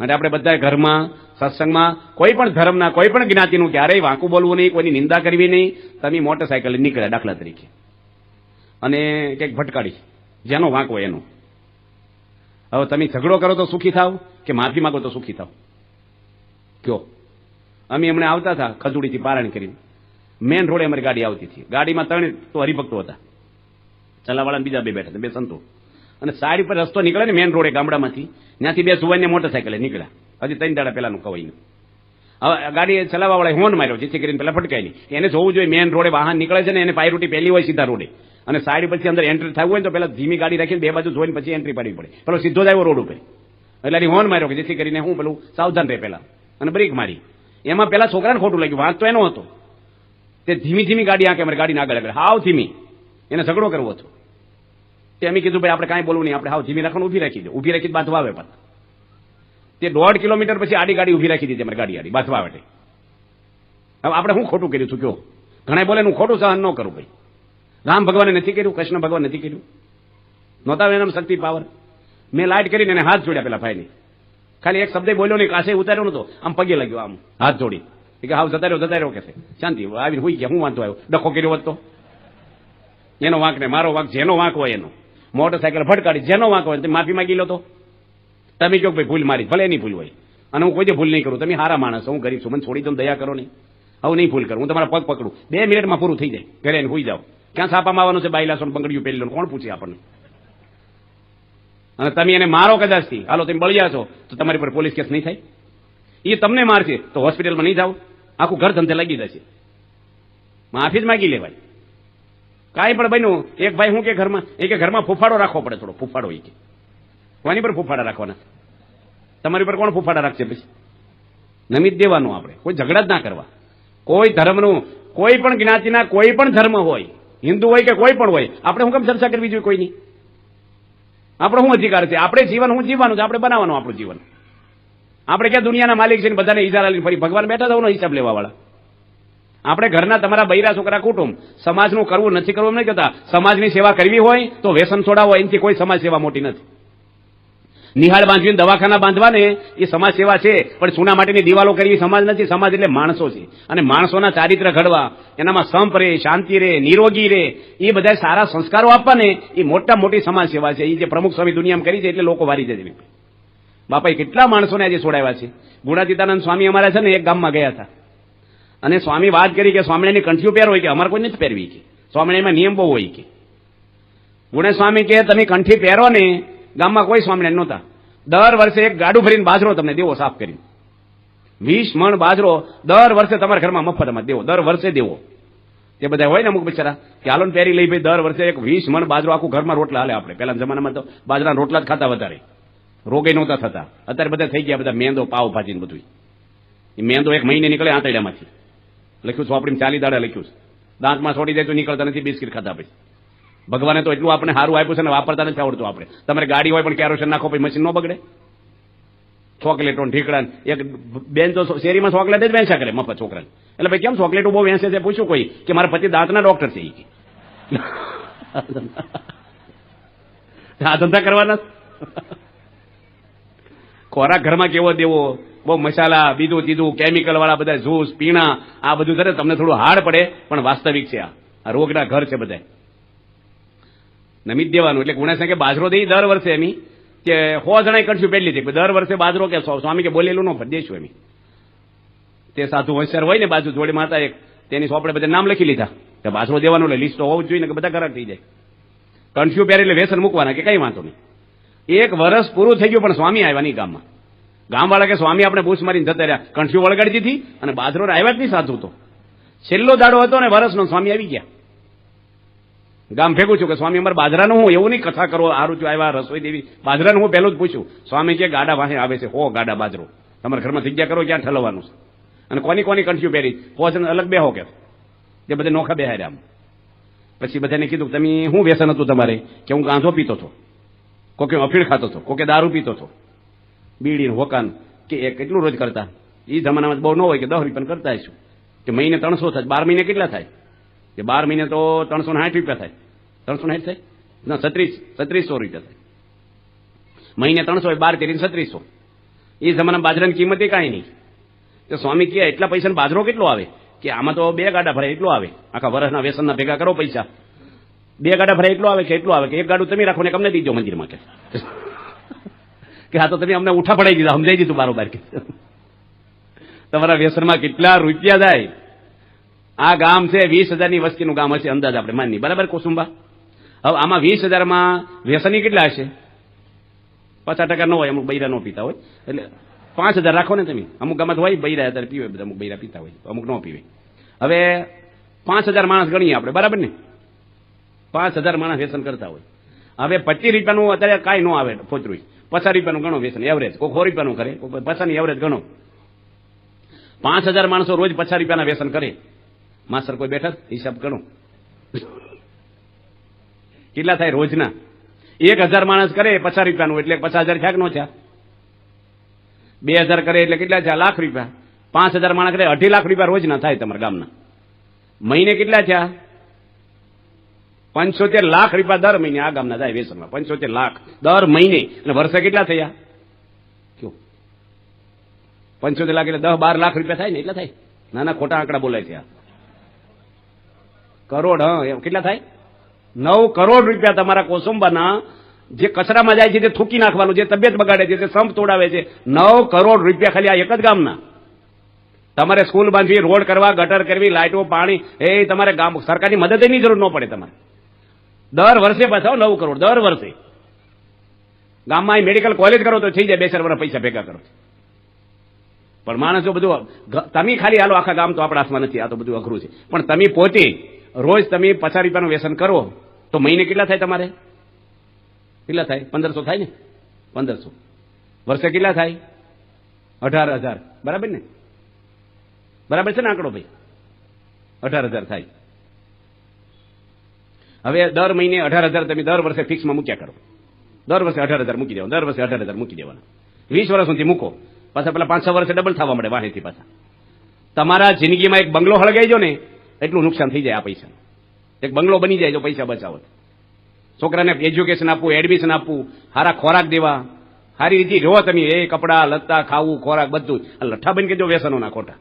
માટે આપણે બધા ઘરમાં, સત્સંગમાં, કોઈ પણ ધર્મના, કોઈ પણ જ્ઞાતિનું ક્યારેય વાંકું બોલવું નહીં, કોઈની નિંદા કરવી નહીં. તમે મોટરસાયકલ નીકળ્યા દાખલા તરીકે અને કંઈક ભટકાડી, જેનો વાંક હોય એનો. હવે તમે ઝઘડો કરો તો સુખી થાવ કે માફી માંગો તો સુખી થાવ? કયો. અમે હમણાં આવતા હતા ખજૂડીથી પારણ કરીને, મેન રોડે અમારી ગાડી આવતી હતી. ગાડીમાં 3 તો હરિભક્તો હતા, ચલાવાળા બીજા 2 બેઠા હતા, 2 સંતો. અને સાઈડ પર રસ્તો નીકળે ને મેન રોડે ગામડામાંથી, ત્યાંથી 2 સુવાઈને મોટરસાયકલે નીકળ્યા. હજી 3 દાડા પહેલાનું કવાઈને. હવે ગાડી ચલાવવા વાળા હોર્ન માર્યો, જેથી કરીને પેલા ફટકાય નહીં. એને જોવું જોઈએ મેન રોડે વાહન નીકળે છે ને એને પાયરોટી પહેલી હોય સીધા રોડે, અને સાઈડ પછી અંદર એન્ટ્રી થવું હોય તો પેલા ધીમી ગાડી રાખીને 2 બાજુ જોઈને પછી એન્ટ્રી પાડવી પડે. પેલો સીધો જ આવ્યો રોડ ઉપર, એટલે હોર્ન માર્યો કે જેથી કરીને હું પેલું સાવધાન રહે પેલા, અને બ્રેક મારી. એમાં પેલા છોકરાને ખોટું લાગ્યું, વાંક તો એનો હતો. તે ધીમી ધીમી ગાડી આંકે અમારી ગાડીને આગળ આગળ હાવ ધીમી, એને ઝઘડો કરવો હતો. તે અમે કીધું ભાઈ આપણે કાંઈ બોલવું નહીં, આપણે હાવ ધીમી રાખવાનું, ઊભી રાખી દો. ઊભી રાખી બાંધવા આવે પાછા. તે 1.5 કિલોમીટર પછી આડી ગાડી ઊભી રાખી દીધી અમારી ગાડી આડી બાંધવા માટે. હવે આપણે હું ખોટું કર્યું છું કયો? ઘણા બોલે હું ખોટું સહન ન કરું ભાઈ. રામ ભગવાને નથી કર્યું, કૃષ્ણ ભગવાન નથી કર્યું, નહોતા એનામ શક્તિ પાવર. મેં લાઈટ કરીને એને હાથ જોડ્યા પેલા ભાઈને, ખાલી એક શબ્દ બોલ્યો નહીં, કાશે ઉતાર્યો નતો, આમ પગે લાગ્યો, આમ હાથ જોડી કે હાવ જતા રહ્યો કે શાંતિ આવીને હોઈ ગયા. હું વાંધો આવ્યો? ડખો કર્યો હોત તો એનો વાંક ને મારો વાંક, જેનો વાંક હોય એનો. મોટરસાયકલ ફટકાડી જેનો વાંક હોય માફી માંગી લો. તો તમે કહો ભાઈ ભૂલ મારી, ભલે એની ભૂલ હોય, અને હું કોઈ ભૂલ નહીં કરું. તમે સારા માણસ, હું ગરીબ છું, મને છોડી દો, દયા કરો નહીં. હવે નહીં ભૂલ કરું, હું તમારા પગ પકડું, 2 મિનિટમાં પૂરું થઈ જાય, ઘરે એને હોઈ જાઓ. ક્યાં છાપામાં આવવાનું છે? બાઈલાસો બંગડીયું પહેરી લો, કોણ પૂછે આપણને? અને તમે એને મારો કદાચથી, હાલો તમે બળ્યા છો તો તમારી પર પોલીસ કેસ નહીં થાય? એ તમને મારશે તો હોસ્પિટલમાં નહીં જાવ, આખું ઘર ધંધે લાગી જશે. માફી જ માગી લેવાય. કાંઈ પણ બન્યું. એક ભાઈ હું કે ઘરમાં ફૂફાડો રાખવો પડે, થોડો ફૂફાડો. એ કે કોની પર ફૂફાડા રાખવાના? તમારી પર કોણ ફૂફાડા રાખશે? પછી નમી જ દેવાનું. આપણે કોઈ ઝઘડા જ ના કરવા. કોઈ ધર્મનું, કોઈ પણ જ્ઞાતિના, કોઈ પણ ધર્મ હોય, હિન્દુ હોય કે કોઈ પણ હોય, આપણે હું કેમ ચર્ચા કરવી જોઈએ કોઈની? આપણો શું અધિકાર છે? આપણે જીવન હું જીવવાનું છે, આપણે બનાવવાનું આપણું જીવન. આપણે ક્યાં દુનિયાના માલિક છે ને બધાને ઈજારા લઈને ફરી ભગવાન બેઠા થવાનો હિસાબ લેવા વાળા? આપણે ઘરના તમારા બૈરા છોકરા કુટુંબ સમાજનું કરવું નથી કરવું નહીં કહેતા. સમાજની સેવા કરવી હોય તો વ્યસન છોડાવો, એનાથી કોઈ સમાજ સેવા મોટી નથી. નિહાળ બાંધવીને દવાખાના બાંધવાને એ સમાજ સેવા છે, પણ ચૂના માટીની દિવાલો કરવી સમાજ નથી. સમાજ એટલે માણસો છે, અને માણસોના ચારિત્ર ઘડવા, એનામાં સંપ રહે, શાંતિ રહે, નિરોગી રહે, એ બધા સારા સંસ્કારો આપવાને એ મોટા મોટી સમાજ સેવા છે. એ જે પ્રમુખ સ્વામી દુનિયામાં કરી છે એટલે લોકો વારી જાય. બાપાએ કેટલા માણસોને આજે છોડાવ્યા છે. ગુણાતીતાનંદ સ્વામી અમારા છે ને એક ગામમાં ગયા હતા, અને સ્વામી વાત કરી કે સ્વામિનારાયણની કંઠીઓ પહેરો હોય કે અમારે કોઈ નથી પહેરવી કે સ્વામિનારાયણમાં નિયમ બહુ હોય કે. ગુણે સ્વામી કે તમે કંઠી પહેરો ને, ગામમાં કોઈ સ્વામિનારાયણ નહોતા. દર વર્ષે એક ગાડું ભરીને બાજરો તમને દેવો સાફ કરીને, 20 મણ બાજરો દર વર્ષે તમારા ઘરમાં મફતમાં દેવો, દર વર્ષે દેવો. તે બધા હોય ને અમુક બિચારા કે હાલો પહેરી લઈ ભાઈ, દર વર્ષે એક 20 મણ બાજરો આખું ઘરમાં રોટલા હાલે. આપણે પહેલા જમાનામાં તો બાજરાના રોટલા જ ખાતા વધારે, રોગે નહોતા થતા. અત્યારે બધા થઈ ગયા બધા મેંદો, પાવ ભાજી બધું. એ મેંદો 1 મહિને નીકળે આંતરડામાંથી. લખ્યું ચોપડીમાં 40 દાડા લખ્યું છે. દાંતમાં છોડી દે તો નીકળતા નથી, બિસ્કિટ ખાતા પછી. ભગવાને તો એટલું આપણે સારું આપ્યું છે ને વાપરતા નથી આવડતું. આપણે તમારે ગાડી હોય પણ કેરોસીન નાખો પછી મશીન ન બગડે. ચોકલેટો ઢીકડા, એક બેન તો શેરીમાં ચોકલેટ જ વેચા કરે મફત છોકરાને. એટલે ભાઈ કેમ ચોકલેટો બહુ વેચે છે? પૂછ્યું કોઈ કે મારા પતિ દાંતના ડોક્ટર છે. આ ધંધા કરવાના. ખોરાક ઘરમાં કેવો દેવો? બહુ મસાલા, બીજું ત્રીજું, કેમિકલ વાળા બધા જ્યુસ પીણા, આ બધું કરે તમને થોડું હાર્ડ પડે, પણ વાસ્તવિક છે. આ રોગના ઘર છે બધા. નમી જ દેવાનું. એટલે ગુણેશ કે બાજરો દઈ દર વર્ષે એમ કે 100 જણાએ કરશું પહેલી લીધી, દર વર્ષે બાજરો કે સ્વામી કે બોલેલું ન દેશું એમ. તે સાધુ હોશિયાર હોય ને બાજુ જોડે માતા એક, તેની સોપડે બધા નામ લખી લીધા કે બાજરો દેવાનું, એટલે લિસ્ટ તો હોવું જ જોઈએ ને કે બધા ઘરાક થઈ જાય. કન્ફ્યુ પહેરી એટલે વ્યસન મૂકવાના કે કઈ વાંધો નહીં. 1 વર્ષ પૂરું થઈ ગયું પણ સ્વામી આવ્યા નહીં ગામમાં. ગામવાળા કે સ્વામી આપણે બૂસ મારીને જતા રહ્યા, કન્ફ્યુ વળગાડી દીધી અને બાજરો આવ્યા જ નહીં સાધુ. તો છેલ્લો દાડો હતો ને વર્ષનો, સ્વામી આવી ગયા. ગામ ભેગું છું કે સ્વામી અમારે બાજરાનું હું, એવું નહીં કથા કરો આરું છું આવ્યા રસોઈ દેવી, બાજરાનું હું પહેલું જ પૂછ્યું. સ્વામી કે ગાડા પાસે આવે છે 100 ગાડા બાજરો, તમારા ઘરમાં જગ્યા કરો ક્યાં ઠલવવાનું છે. અને કોની કોની કંઠ્યું પહેરી, 5 જણ અલગ બેહો કે જે બધે નોખા બેહાર્યા. આમ પછી બધાને કીધું તમે શું વ્યસન હતું તમારે? કે હું ગાંજો પીતો હતો, કોકે અફીણ ખાતો હતો, કોકે દારૂ પીતો હતો, બીડી હોકાન. કે એ કેટલું રોજ કરતા? એ જમાનામાં બહુ ન હોય કે 10 રૂપિયા કરતા હશું, કે મહિને 300 થાય. 12 મહિને કેટલા થાય? કે 12 મહિને તો 360 રૂપિયા થાય. 360 થાય ના, 3600 રૂપિયા થાય. મહિને 300 હોય, 12 તેરી 3600. એ જમાનામાં બાજરાની કિંમત એ કાંઈ નહીં. તો સ્વામી કહે એટલા પૈસાનો બાજરો કેટલો આવે? કે આમાં તો 2 ગાડા ભરાય એટલો આવે. આખા વર્ષના વ્યસનના ભેગા કરો પૈસા, 2 ગાડા ભરાય એટલો આવે. કે એટલું આવે કે 1 ગાડું તમે રાખો ને અમને દીજો મંદિરમાં. કે આ તો તમે અમને ઉઠા પડાઈ દીધા, સમજાઈ દીધું બારોબાર. કે તમારા વ્યસનમાં કેટલા રૂપિયા જાય? આ ગામ છે 20,000ની વસ્તીનું ગામ હશે અંદાજ આપણે માની, બરાબર કુસુંબા? હવે આમાં 20,000માં વ્યસની કેટલા હશે? 50% ન હોય, અમુક બૈરા ન પીતા હોય. એટલે 5,000 રાખો ને તમે. અમુક ગામમાં હોય બૈરા અત્યારે પીવે બધા, અમુક બૈરા પીતા હોય, અમુક ન પીવે. હવે 5,000 માણસ ગણીએ આપણે, બરાબર ને? 5,000 માણસ વ્યસન કરતા હોય. હવે 25 રૂપિયાનું અત્યારે કાંઈ ન આવે ફોતરું, 50 રૂપિયાનું ગણો વ્યસન એવરેજ. કોઈ 100 રૂપિયાનું કરે, કોઈ 50ની એવરેજ ગણો. 5,000 માણસો રોજ 50 રૂપિયાના વ્યસન કરે. માસ્ટર કોઈ બેઠા હિસાબ ગણો કેટલા થાય રોજના? 1,000 માણસ કરે 50 રૂપિયાનું એટલે 50,000 થયા કે ન થયા? 2,000 કરે એટલે કેટલા થયા? ₹1,00,000. 5,000 માણસ કરે 2.5 લાખ રૂપિયા રોજના થાય તમારા ગામના. મહિને કેટલા થયા? 75 લાખ રૂપિયા દર મહિને આ ગામના જાય વેસનમાં. 75 લાખ દર મહિને. અને વર્ષે કેટલા થયા? કયો 75 લાખ એટલે 10-12 લાખ રૂપિયા થાય ને એટલા થાય. નાના ખોટા આંકડા બોલાય છે. કરોડ. હા, કેટલા થાય? 9 કરોડ રૂપિયા તમારા કોસંબાના જે કચરામાં જાય છે તે થૂકી નાખવાનું, જે તબિયત બગાડે છે, તે સંપ તોડાવે છે. 9 કરોડ રૂપિયા ખાલી આ એક જ ગામના. તમારે સ્કૂલ બાંધવી, રોડ કરવા, ગટર કરવી, લાઇટો, પાણી, એ તમારે ગામ સરકારની મદદની જરૂર ન પડે તમારે. દર વર્ષે પાછા 9 કરોડ દર વર્ષે. ગામમાં મેડિકલ કોલેજ કરો તો થઈ જાય 2-4 વર્ષ પૈસા ભેગા કરો. પણ માણસો બધું તમે ખાલી હાલો આખા ગામ તો આપણા હાથમાં નથી, આ તો બધું અઘરું છે. પણ તમે પોતે રોજ તમે 50 રૂપિયાનું વ્યસન કરો તો મહિને કેટલા થાય તમારે? કેટલા થાય? 1500 થાય ને? 1500 વર્ષે કેટલા થાય? 18,000. બરાબર ને? બરાબર છે ને આંકડો ભાઈ? 18,000 થાય. હવે દર મહિને 18,000 તમે દર વર્ષે ફિક્સમાં મૂક્યા કરો. દર વર્ષે 18,000 મૂકી દેવાના. દર વર્ષે 18,000 મૂકી દેવાના. 20 વર્ષ સુધી મૂકો. પાછા પેલા 5-6 વર્ષે ડબલ થવા મળે વાહેથી પાછા. તમારા જિંદગીમાં એક બંગલો હળગાઈ જો ને એટલું નુકસાન થઈ જાય આ પૈસા. એક બંગલો બની જાય જો પૈસા બચાવો. છોકરાને એજ્યુકેશન આપવું, એડમિશન આપવું, સારા ખોરાક દેવા, સારી રીતે રહો તમે. એ કપડા, લત્તા, ખાવું, ખોરાક બધું લઠ્ઠા બની કે જો વ્યસનોના ખોટા.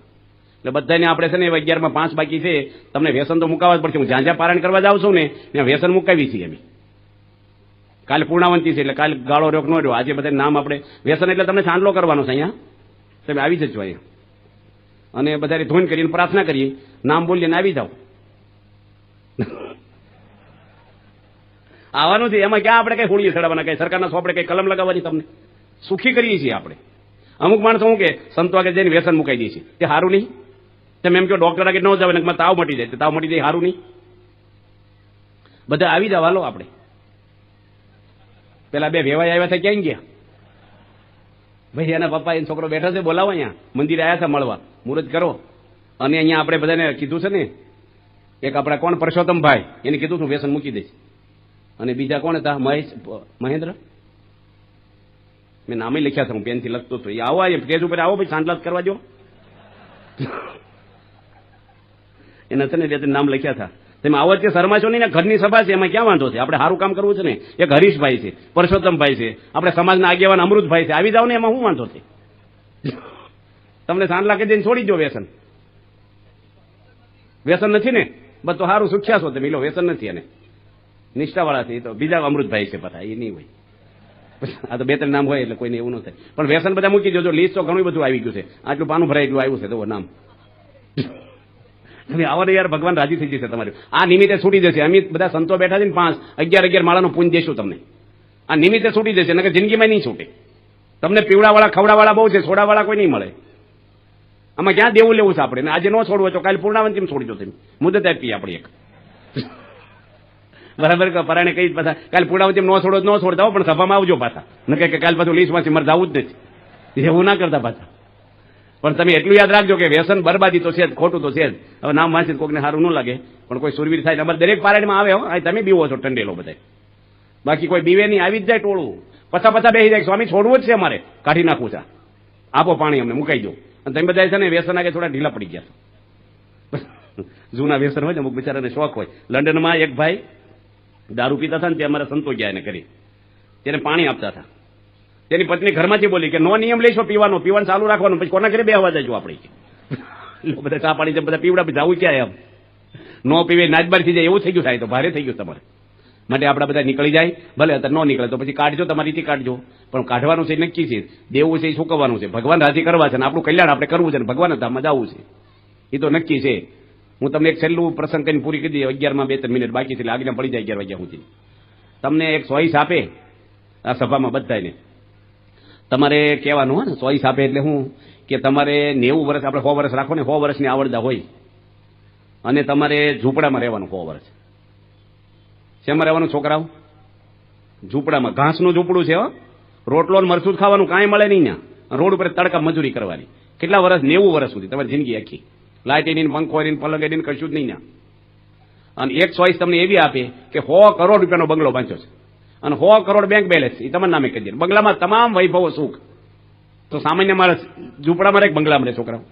એટલે બધાને આપણે છે ને 11માં 5 બાકી છે. તમને વ્યસન તો મુકાવવા જ પડશે. હું જ્યાં પારણ કરવા જાઉં છું ને ત્યાં વ્યસન મુકાવી છીએ અમે. કાલે પૂર્ણાવંતી છે એટલે કાલે ગાળો રોક ન રહ્યો. આજે બધા નામ આપણે વ્યસન એટલે તમને સાંડલો કરવાનો છે. અહીંયા તમે આવી જજો અહીંયા અને બધાને ધૂન કરીને પ્રાર્થના કરીએ, નામ બોલીએ ને આવી જાઓ. આવવાનું છે. એમાં ક્યાં આપણે કઈ હોળીએ ચડાવવાના, કઈ સરકારના સોપડે કઈ કલમ લગાવવાની? તમને સુખી કરીએ છીએ આપણે. અમુક માણસો શું કે સંતો આગળ જઈને વ્યસન મુકાઈ દે છે, તે સારું નહીં. તમે એમ કહો ડોક્ટર આગળ ન જાવ ને તાવ મટી જાય, તાવ મટી જાય સારું નહીં. બધા આવી જાવ હાલો આપણે. પેલા 2 વેવાય આવ્યા હતા, ક્યાં ગયા ભાઈ? એના પપ્પા એનો છોકરો બેઠો છે, બોલાવો અહીંયા. મંદિરે આવ્યા હતા મળવા, મુહૂર્ત કરો. અને અહીંયા આપણે બધાને કીધું છે ને, એક આપણા કોણ પરસોત્તમભાઈ, એને કીધું તું વ્યસન મૂકી દઈશ. અને બીજા કોણ હતા? મહેન્દ્ર, મેં નામે લખ્યા હતા, હું પેનથી લખતો હતો. એ આવો સ્ટેજ ઉપર આવો ભાઈ, સાંડલાત કરવા જો. એના છે ને 2-3 નામ લખ્યા હતા. તમે આવો તે શરમાશો નહીં ને, ઘરની સભા છે, એમાં ક્યાં વાંધો છે? આપણે સારું કામ કરવું છે ને. એક હરીશભાઈ છે, પરસોત્તમભાઈ છે, આપણે સમાજના આગેવાન અમૃતભાઈ છે, આવી જાવ ને, એમાં શું વાંધો છે? તમને સાંડલા કે જઈને છોડી દો વ્યસન. વ્યસન નથી ને? બસ તો સારું સુખ્યા છો તમે. લો વ્યસન નથી. અને નિષ્ઠાવાળા છે એ તો બીજા અમૃતભાઈ છે, બધા એ નહીં હોય. આ તો 2-3 નામ હોય એટલે કોઈને એવું ન થાય. પણ વ્યસન બધા મૂકી દેજો. લીસ્ટ તો ઘણું બધું આવી ગયું છે. આટલું પાનું ભરાય એટલું આવ્યું છે તો નામ. તમે આવો યાર, ભગવાન રાજી થઈ જશે તમારું. આ નિમિત્તે છૂટી જશે. અમે બધા સંતો બેઠા છે ને, 5-11 માળાનું પુણ્ય દેશું તમને. આ નિમિત્તે છૂટી જશે, નકર જિંદગીમાં નહીં છૂટે. તમને પીવડાવાળા ખવડાવાળા બહુ છે, છોડાવાળા કોઈ નહીં મળે. આમાં ક્યાં દેવું લેવું છે આપણે? આજે ન છોડવું તો કાલે પૂર્ણાવંતીમાં છોડી દો તમે. મુદત આપી આપણી એક. બરાબર પરાણે કઈ પાછા કાલે પૂર્ણાવંતીમાં ન છોડો ન છોડતા હો, પણ સભામાં આવજો પાછા. ન કે કાલે પાછું લીસ્ટમાંથી મારે જવું જ નથી. એવું ના કરતા પાછા. પણ તમે એટલું યાદ રાખજો કે વ્યસન બરબાદી તો છે જ, ખોટું તો છે જ. હવે નામ વાંચી કોઈને સારું ન લાગે, પણ કોઈ સુરવીર થાય અમારે દરેક પારાયણમાં આવે. હો તમે બીવો છો ટંડેલો બધા, બાકી કોઈ બીવે નહીં. આવી જ જાય ટોળું, પછા બેસી જાય. સ્વામી છોડવું જ છે અમારે, કાઢી નાખવું છે. આપો પાણી અમને, મુકાઈ દો. અને તમે બધા છે ને વ્યસન આગે થોડા ઢીલા પડી ગયા છો. જૂના વ્યસન હોય ને, અમુક બિચારાને શોખ હોય. લંડનમાં એક ભાઈ દારૂ પીતા હતા ને, તે અમારા સંતો ગયા એને કરી, તેને પાણી આપતા હતા. તેની પત્ની ઘરમાંથી બોલી કે નો નિયમ લઈશો પીવાનું ચાલુ રાખવાનું, પછી કોના ઘરે બેહવા જજો આપણે. બધા ચા પાણી બધા પીવડા જવું ક્યાં? એમ નો પીવે નાચબાર થઈ જાય એવું થઈ ગયું. થાય તો ભારે થઈ ગયું તમારે માટે. આપણા બધા નીકળી જાય, ભલે અત્યારે ન નીકળે તો પછી કાઢજો, તમારી રીતે કાઢજો. પણ કાઢવાનું છે નક્કી છે, દેવું છે, ચૂકવવાનું છે, ભગવાન રાજી કરવા છે, અને આપણું કલ્યાણ આપણે કરવું છે, ને ભગવાન ધામમાં જવું છે, એ તો નક્કી છે. હું તમને એક છેલ્લું પ્રસંગ કરીને પૂરી કરી દઈએ. 11માં 2-3 મિનિટ બાકી છે, એટલે આગળ પડી જાય 11 વાગ્યા સુધી. તમને એક ચોઈસ આપે આ સભામાં બધાને, તમારે કહેવાનું હોય ને, ચોઈસ આપે એટલે હું કે તમારે 90 વર્ષ, આપણે 100 વર્ષ રાખો ને, 100 વર્ષની આવડતા હોય, અને તમારે ઝૂંપડામાં રહેવાનું 100 વર્ષ. શેમાં રહેવાનું છોકરાઓ? ઝૂંપડામાં. ઘાસનું ઝૂંપડું છે. રોટલો મરચું ખાવાનું કાંઈ મળે નહીં ત્યાં. રોડ ઉપર તડકા મજૂરી કરવાની. કેટલા વર્ષ? 90 વર્ષ સુધી તમારી જિંદગી આખી. લાઇટ એની, પંખો એની, પલંગ એની, કશું જ નહીં ત્યાં. અને એક ચોઈસ તમને એવી આપે કે 100 કરોડ રૂપિયાનો બંગલો બાંધ્યો છે અને 100 કરોડ બેંક બેલેન્સ, એ તમારા નામે કરી દે. બંગલામાં તમામ વૈભવો સુખ. તો સામાન્ય માણસ ઝૂંપડામાં રહે, બંગલામાં રહે છોકરાઓ?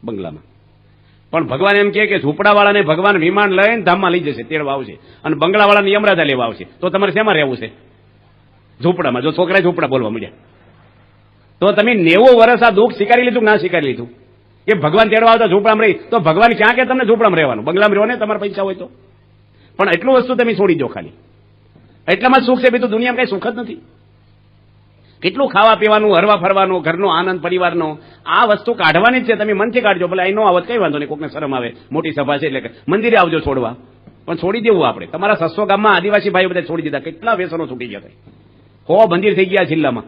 બંગલામાં. પણ ભગવાન એમ કહે કે ઝૂંપડાવાળાને ભગવાન વિમાન લઈને ધામમાં લઈ જશે, તેડવા આવશે, અને બંગલાવાળાને યમરાજા લેવા આવશે. તો તમારે શેમાં રહેવું છે? ઝૂંપડામાં. જો છોકરાએ ઝૂંપડા બોલવા મળ્યા તો તમે 90 વર્ષ આ દુઃખ સ્વીકારી લીધું કે ના સ્વીકારી લીધું? કે ભગવાન તેડવા આવતા ઝૂંપડામાં રહી તો ભગવાન ક્યાં કે તમને ઝૂંપડામાં રહેવાનું? બંગલામાં રહો ને તમારા પૈસા હોય તો. પણ એટલું વસ્તુ તમે છોડી દો ખાલી, એટલામાં જ સુખ છે. બીજું દુનિયામાં કઈ સુખ જ નથી. કેટલું ખાવા પીવાનું, હરવા ફરવાનું, ઘરનો આનંદ, પરિવારનો, આ વસ્તુ કાઢવાની જ છે. તમે મનથી કાઢજો. ભલે અહીં નો આવત કઈ વાંધો નહીં, કોકને શરમ આવે, મોટી સભા છે એટલે મંદિરે આવજો છોડવા, પણ છોડી દેવું આપણે. તમારા 600 ગામમાં આદિવાસી ભાઈઓ બધા છોડી દીધા. કેટલા વ્યસનો છૂટી ગયા હતા. 100 મંદિર થઈ ગયા જિલ્લામાં,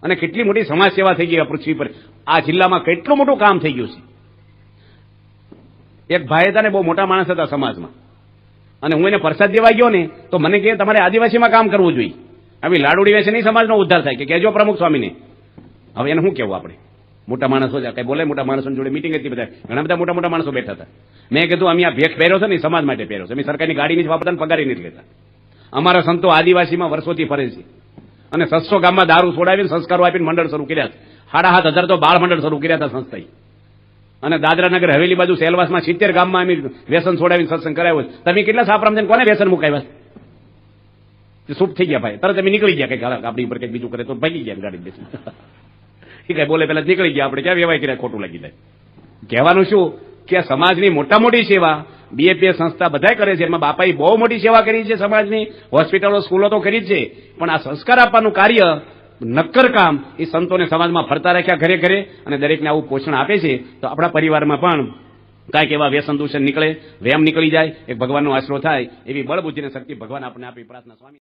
અને કેટલી મોટી સમાજ સેવા થઈ ગઈ પૃથ્વી પર. આ જિલ્લામાં કેટલું મોટું કામ થઈ ગયું છે. એક ભાઈ હતા ને, બહુ મોટા માણસ હતા સમાજમાં, અને હું એને પ્રસાદ દેવા ગયો ને તો મને કહે તમારે આદિવાસીમાં કામ કરવું જોઈએ. આવી લાડુડી વેચે નહીં સમાજનો ઉદ્ધાર થાય. કે કહેજો પ્રમુખ સ્વામીને. હવે એને શું કહેવું આપણે? મોટા માણસો કઈ બોલે? મોટા માણસોની જોડે મિટિંગ હતી, બધા ઘણા બધા મોટા માણસો બેઠા હતા. મેં કીધું અમે આ ભેખ પહેર્યો છે ને સમાજ માટે પહેર્યો છે. અમે સરકારની ગાડીની જ વાપરતા, પગારી નથી લેતા. અમારા સંતો આદિવાસીમાં વર્ષોથી ફરે છે, અને 600 ગામમાં દારૂ છોડાવીને સંસ્કારો આપીને મંડળ શરૂ કર્યા છે. 7,500 તો બાળ મંડળ શરૂ કર્યા હતા સંસ્થાએ. અને દાદરાનગર હવેલી બાજુ સેલવાસમાં 70 ગામમાં અમે વ્યસન છોડાવીને સત્સંગ કરાવ્યો. તમે કેટલા સાપરામ થઈને કોને વ્યસન મુકાવ્યા? સૂપ થઈ ગયા ભાઈ, તરત તમે નીકળી ગયા. કઈક આપણી ઉપર કઈક બીજું કરે તો ભાગી ગયા ગાડી બેસી. એ કઈ બોલે પેલા નીકળી ગયા. આપણે ક્યાં વ્યવહાર કર્યા ખોટું લાગી જાય. કહેવાનું શું કે સમાજની મોટા મોટી સેવા બીએપીએસ સંસ્થા બધા કરે છે. એમાં બાપાએ બહુ મોટી સેવા કરી છે સમાજની. હોસ્પિટલો, સ્કૂલો તો કરી જ છે, પણ આ સંસ્કાર આપવાનું કાર્ય, નક્કર કામ એ સંતોને સમાજમાં ફરતા રાખ્યા ઘરે ઘરે, અને દરેકને આવું પોષણ આપે છે. તો આપણા પરિવારમાં પણ કાંઈક એવા વ્યસન દૂષણ નીકળે, વેમ નીકળી જાય, એક ભગવાનનો આશરો થાય, એવી બળબુદ્ધિ અને શક્તિ ભગવાન આપણને આપી પ્રાર્થના. સ્વામી.